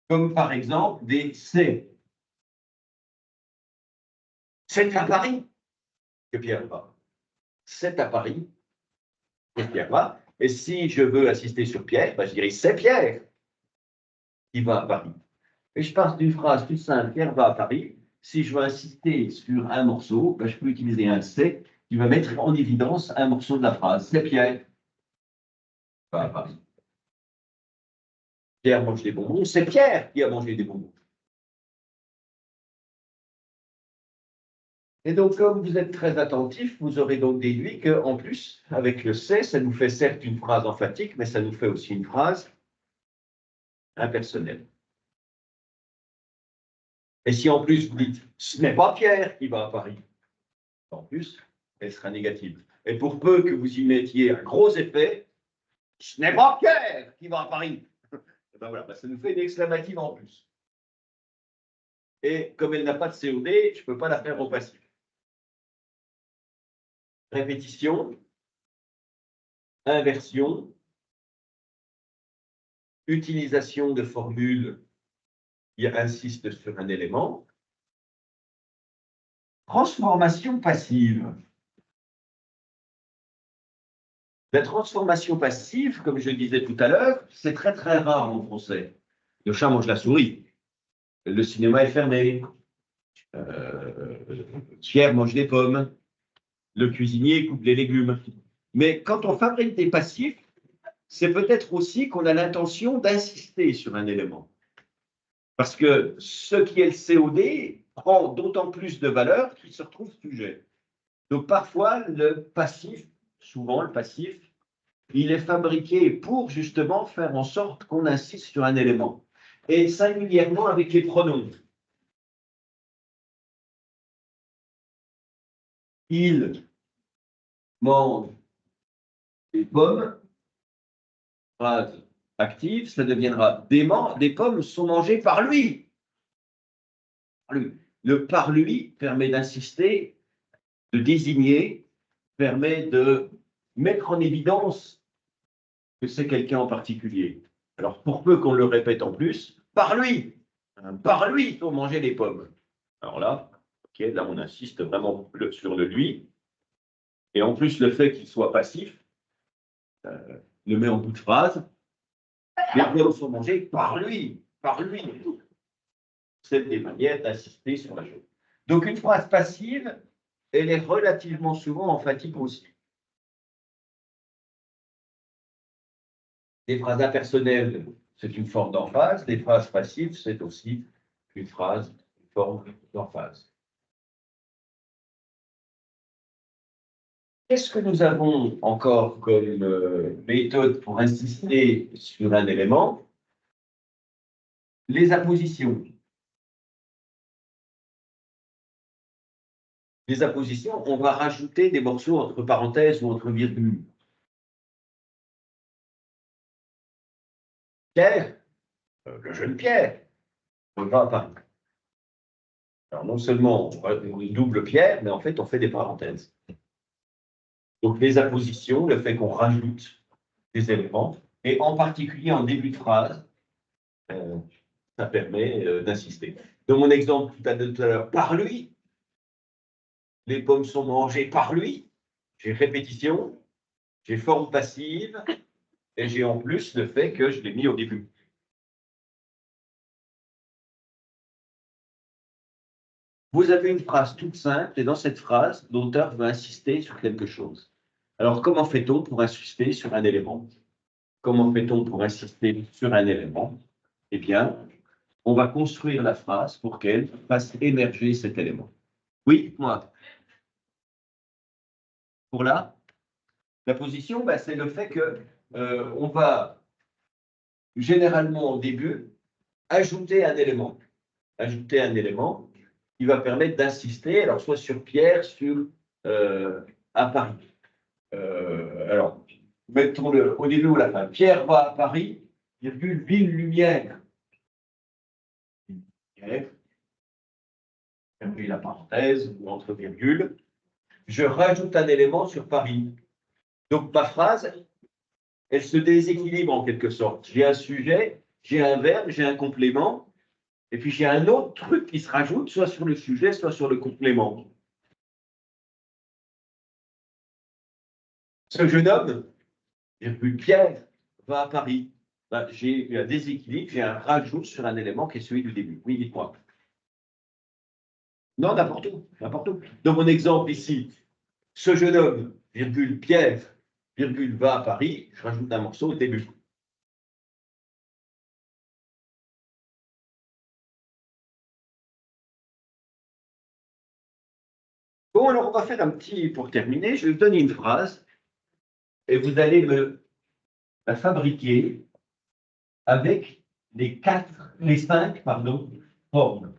comme par exemple des c'est. C'est à Paris que Pierre va. C'est à Paris que Pierre va. Et si je veux insister sur Pierre, ben, je dirais c'est Pierre qui va à Paris. Et je passe d'une phrase toute simple, Pierre va à Paris. Si je veux insister sur un morceau, ben, je peux utiliser un c'est qui va mettre en évidence un morceau de la phrase. C'est Pierre va à Paris. Pierre mange des bonbons, c'est Pierre qui a mangé des bonbons. Et donc, comme vous êtes très attentif, vous aurez donc déduit qu'en plus, avec le c'est, ça nous fait certes une phrase emphatique, mais ça nous fait aussi une phrase impersonnelle. Et si en plus vous dites, ce n'est pas Pierre qui va à Paris, en plus, elle sera négative. Et pour peu que vous y mettiez un gros effet, ce n'est pas Pierre qui va à Paris. Et ben voilà, ça nous fait une exclamative en plus. Et comme elle n'a pas de COD, je ne peux pas la faire au passif. Répétition, inversion, utilisation de formules qui insistent sur un élément, transformation passive. La transformation passive, comme je le disais tout à l'heure, c'est très très rare en français. Le chat mange la souris, le cinéma est fermé, Pierre mange des pommes, le cuisinier coupe les légumes. Mais quand on fabrique des passifs, c'est peut-être aussi qu'on a l'intention d'insister sur un élément. Parce que ce qui est le COD prend d'autant plus de valeur qu'il se retrouve sujet. Donc parfois, le passif, souvent le passif, il est fabriqué pour justement faire en sorte qu'on insiste sur un élément. Et singulièrement avec les pronoms. Il mange des pommes, phrase active, ça deviendra des pommes sont mangées par lui. Le par lui permet d'insister, de désigner, permet de mettre en évidence que c'est quelqu'un en particulier. Alors, pour peu qu'on le répète en plus, par lui, hein, par lui, il faut manger les pommes. Alors là, ok, là, on insiste vraiment sur le lui. Et en plus, le fait qu'il soit passif, le met en bout de phrase. Les pommes sont mangées par lui, par lui. C'est des manières d'insister sur la chose. Donc, une phrase passive, elle est relativement souvent emphatique aussi. Des phrases impersonnelles, c'est une forme d'emphase. Des phrases passives, c'est aussi une phrase, une forme d'emphase. Qu'est-ce que nous avons encore comme méthode pour insister sur un élément? Les appositions. Les appositions, on va rajouter des morceaux entre parenthèses ou entre virgules. Pierre, le jeune Pierre, va à Paris. Alors non seulement on double Pierre, mais en fait on fait des parenthèses. Donc les appositions, le fait qu'on rajoute des éléments, et en particulier en début de phrase, ça permet d'insister. Dans mon exemple tout à l'heure, par lui, les pommes sont mangées par lui, j'ai répétition, j'ai forme passive, et j'ai en plus le fait que je l'ai mis au début. Vous avez une phrase toute simple, et dans cette phrase, l'auteur veut insister sur quelque chose. Alors, comment fait-on pour insister sur un élément? Comment fait-on pour insister sur un élément? Eh bien, on va construire la phrase pour qu'elle fasse émerger cet élément. Oui, moi. Pour là, la position, ben, c'est le fait que on va généralement au début ajouter un élément. Ajouter un élément qui va permettre d'insister, alors soit sur Pierre, sur à Paris. Alors, mettons-le au début ou à la fin. Pierre va à Paris, virgule, ville lumière. Puis la parenthèse ou entre virgules. Je rajoute un élément sur Paris. Donc ma phrase, elle se déséquilibre en quelque sorte. J'ai un sujet, j'ai un verbe, j'ai un complément, et puis j'ai un autre truc qui se rajoute, soit sur le sujet, soit sur le complément. Ce jeune homme, virgule, Pierre, va à Paris. Ben, j'ai un déséquilibre, j'ai un rajout sur un élément qui est celui du début. Oui, dites-moi. Non, n'importe où, n'importe où. Dans mon exemple ici, ce jeune homme, virgule, Pierre, virgule, va à Paris, je rajoute un morceau au début. Bon, alors on va faire un petit, pour terminer, je vais vous donner une phrase et vous allez me la fabriquer avec les cinq, pardon, formes.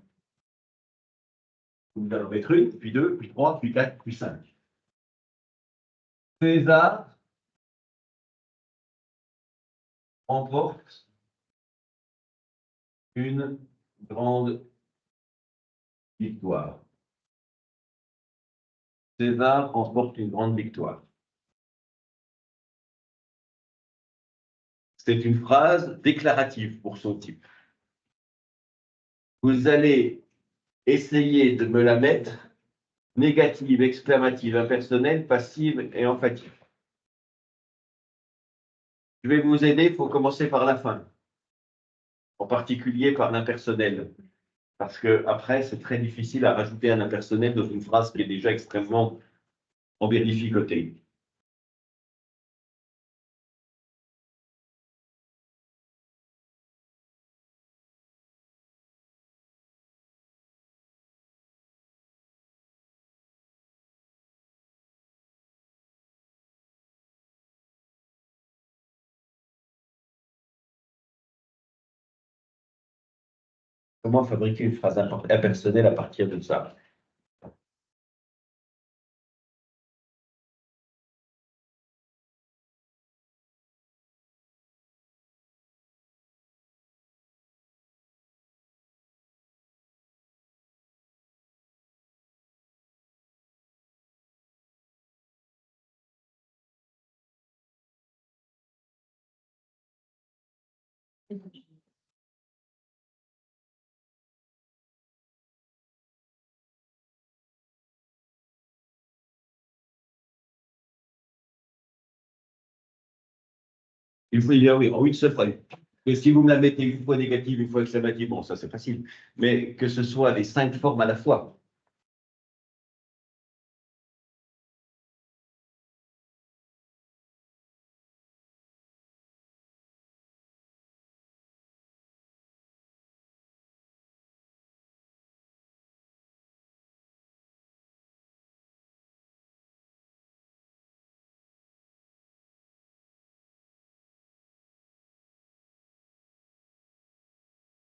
Vous allez en mettre une, puis deux, puis trois, puis quatre, puis cinq. César remporte une grande victoire. César remporte une grande victoire. C'est une phrase déclarative pour son type. Vous allez essayer de me la mettre négative, exclamative, impersonnelle, passive et emphatique. Je vais vous aider, il faut commencer par la fin, en particulier par l'impersonnel, parce que après, c'est très difficile à rajouter un impersonnel dans une phrase qui est déjà extrêmement embellificotée. Comment fabriquer une phrase impersonnelle à partir de ça? Il faut y dire oui, en une seule près. Que si vous me la mettez une fois négative, une fois exclamative, bon, ça c'est facile. Mais que ce soit les 5 formes à la fois.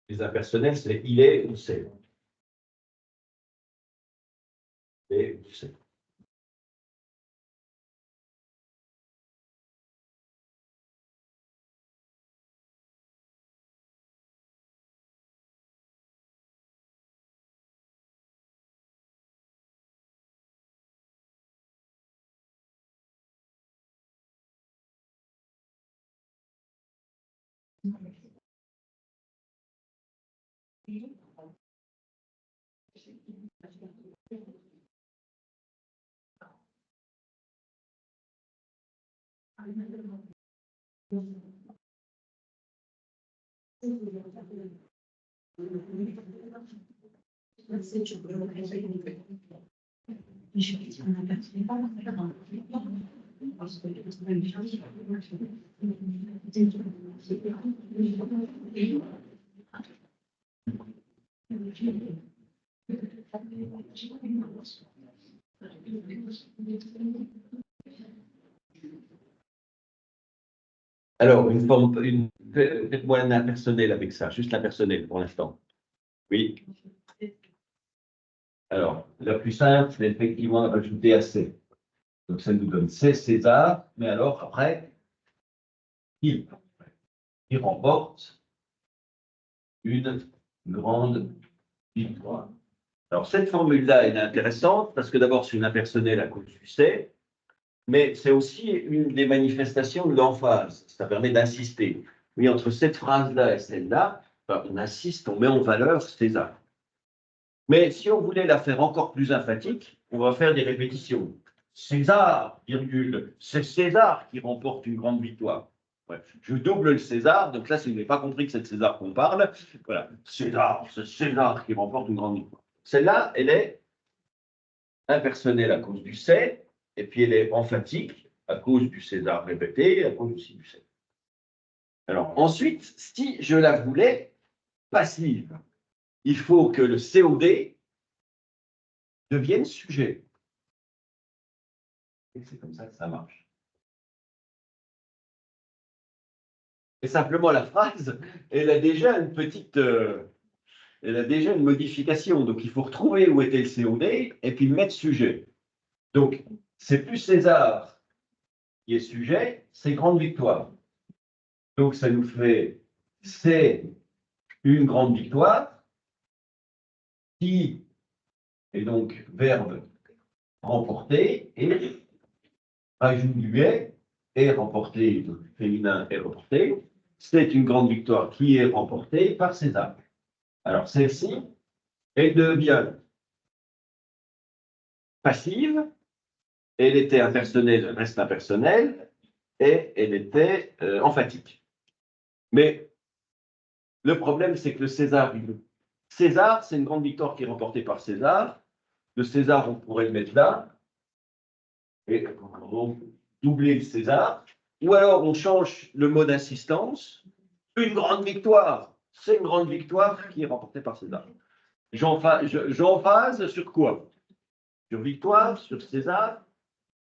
Les impersonnels, c'est il est ou c'est. Et ou c'est. Alors, faites-moi un impersonnel avec ça, juste l'impersonnel pour l'instant. Oui. Alors, la plus simple, c'est effectivement de rajouter AC. Donc, ça nous donne C César, mais alors, après, il remporte une grande victoire. Alors, cette formule-là, elle est intéressante parce que d'abord, c'est une impersonnelle à cause du C, mais c'est aussi une des manifestations de l'emphase. Ça permet d'insister. Oui, entre cette phrase-là et celle-là, ben, on insiste, on met en valeur César. Mais si on voulait la faire encore plus emphatique, on va faire des répétitions. César, virgule, c'est César qui remporte une grande victoire. Ouais, je double le César, donc là, si vous n'avez pas compris que c'est de César qu'on parle, voilà, César, c'est César qui remporte une grande victoire. Celle-là, elle est impersonnelle à cause du c'est, et puis elle est emphatique à cause du César répété, et à cause aussi du c'est. Alors ensuite, si je la voulais passive, il faut que le COD devienne sujet. Et c'est comme ça que ça marche. Et simplement, la phrase, elle a déjà une petite, elle a déjà une modification. Donc, il faut retrouver où était le COD et puis mettre sujet. Donc, c'est plus César qui est sujet, c'est grande victoire. Donc, ça nous fait c'est une grande victoire qui est donc verbe remporter et ajout du est remporté, féminin est remporté. C'est une grande victoire qui est remportée par César. Alors, celle-ci, elle devient passive, elle était impersonnelle, reste impersonnelle, et elle était emphatique. Mais le problème, c'est que le César, César, c'est une grande victoire qui est remportée par César. Le César, on pourrait le mettre là, et on doubler le César. Ou alors, on change le mot d'insistance. Une grande victoire, c'est une grande victoire qui est remportée par César. J'emphase sur quoi? Sur victoire, sur César,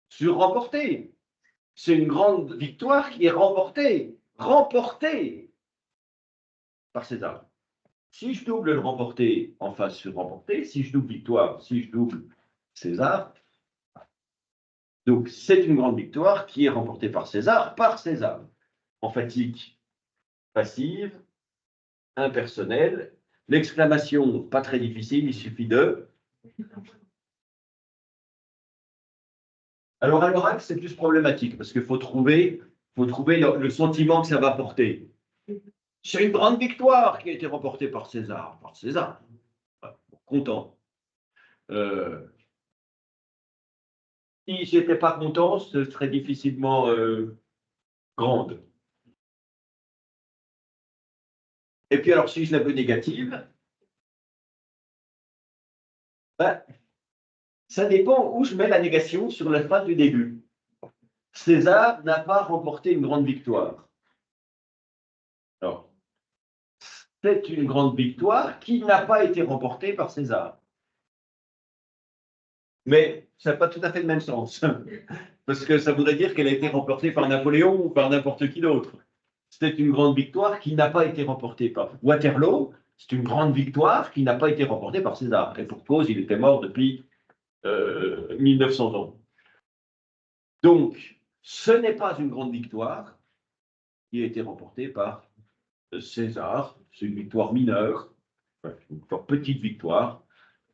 sur remporter. C'est une grande victoire qui est remportée par César. Si je double le remporté en face sur remporté, si je double victoire, si je double César, donc c'est une grande victoire qui est remportée par César, emphatique, passive, impersonnelle. L'exclamation, pas très difficile, il suffit de. Alors à l'oral, c'est plus problématique parce qu'il faut trouver le sentiment que ça va porter. C'est une grande victoire qui a été remportée par César. Par César. Ouais, content. Si je n'étais pas content, ce serait difficilement grande. Et puis alors, si je la veux négative, ben, ça dépend où je mets la négation sur la phrase du début. César n'a pas remporté une grande victoire. Alors, c'est une grande victoire qui n'a pas été remportée par César. Mais ça n'a pas tout à fait le même sens. Parce que ça voudrait dire qu'elle a été remportée par Napoléon ou par n'importe qui d'autre. C'est une grande victoire qui n'a pas été remportée par Waterloo. C'est une grande victoire qui n'a pas été remportée par César. Et pour cause, il était mort depuis 1900 ans. Donc, ce n'est pas une grande victoire qui a été remportée par César. C'est une victoire mineure, une petite victoire.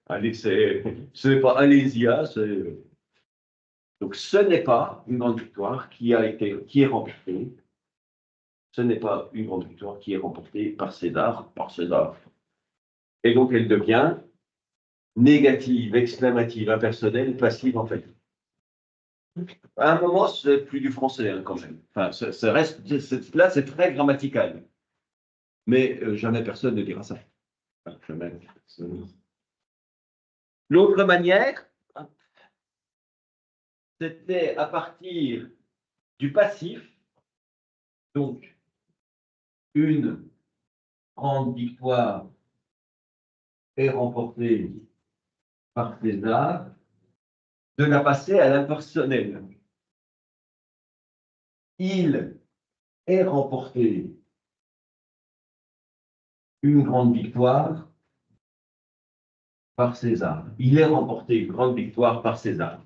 Allez, ce n'est pas Alésia, donc ce n'est pas une grande victoire qui est remportée. Ce n'est pas une grande victoire qui est remportée par César, Et donc elle devient négative, exclamative, impersonnelle, passive en fait. À un moment, c'est plus du français hein, quand même. Enfin, ça reste, là, c'est très grammatical. Mais jamais personne ne dira ça. Enfin, jamais. L'autre manière, c'était à partir du passif, donc une grande victoire est remportée par César, de la passer à l'impersonnel. Il est remporté une grande victoire par César. Il est remporté une grande victoire par César.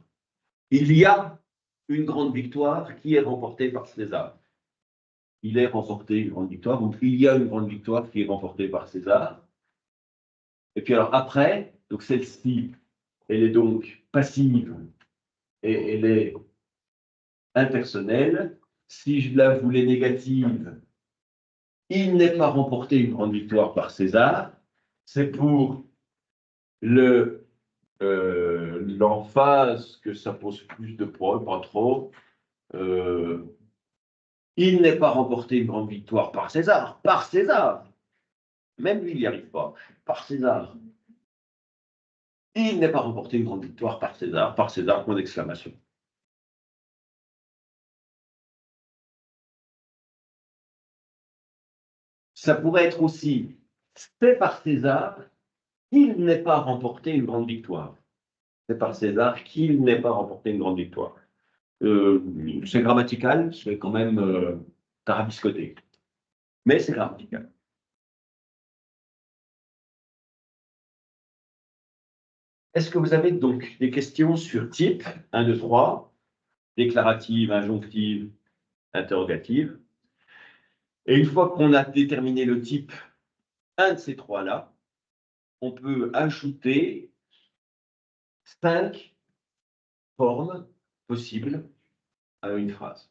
Il y a une grande victoire qui est remportée par César. Il est remporté une grande victoire, donc il y a une grande victoire qui est remportée par César. Et puis alors après, donc celle-ci, elle est donc passive et elle est impersonnelle. Si je la voulais négative, il n'est pas remporté une grande victoire par César. C'est pour l'emphase que ça pose plus de poids, pas trop. Il n'est pas remporté une grande victoire par César. Par César. Même lui, il n'y arrive pas. Par César. Il n'est pas remporté une grande victoire par César, point d'exclamation. Ça pourrait être aussi, c'est par César qu'il n'est pas remporté une grande victoire. C'est par César qu'il n'est pas remporté une grande victoire. C'est grammatical, c'est quand même tarabiscoté. Mais c'est grammatical. Est-ce que vous avez donc des questions sur type 1, 2, 3, déclarative, injonctive, interrogative? Et une fois qu'on a déterminé le type, un de ces trois-là, on peut ajouter 5 formes possibles à une phrase.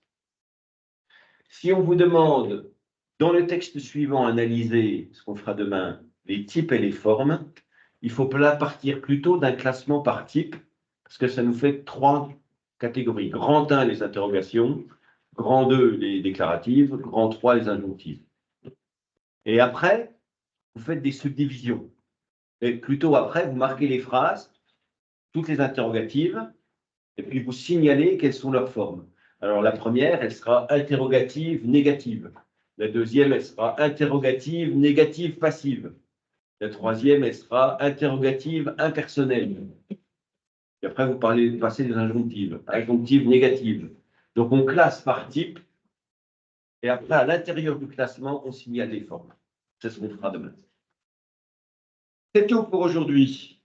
Si on vous demande, dans le texte suivant, analyser, ce qu'on fera demain, les types et les formes, il faut partir plutôt d'un classement par type, parce que ça nous fait 3 catégories. Grand 1, les interrogations, grand 2, les déclaratives, grand 3, les injonctives. Et après, vous faites des subdivisions. Et plutôt après, vous marquez les phrases, toutes les interrogatives, et puis vous signalez quelles sont leurs formes. Alors la première, elle sera interrogative négative. La deuxième, elle sera interrogative négative passive. La troisième, elle sera interrogative impersonnelle. Et après, vous passez des injonctives. Injonctives négatives. Donc on classe par type, et après, à l'intérieur du classement, on signale les formes. C'est ce qu'on fera demain. C'est tout pour aujourd'hui.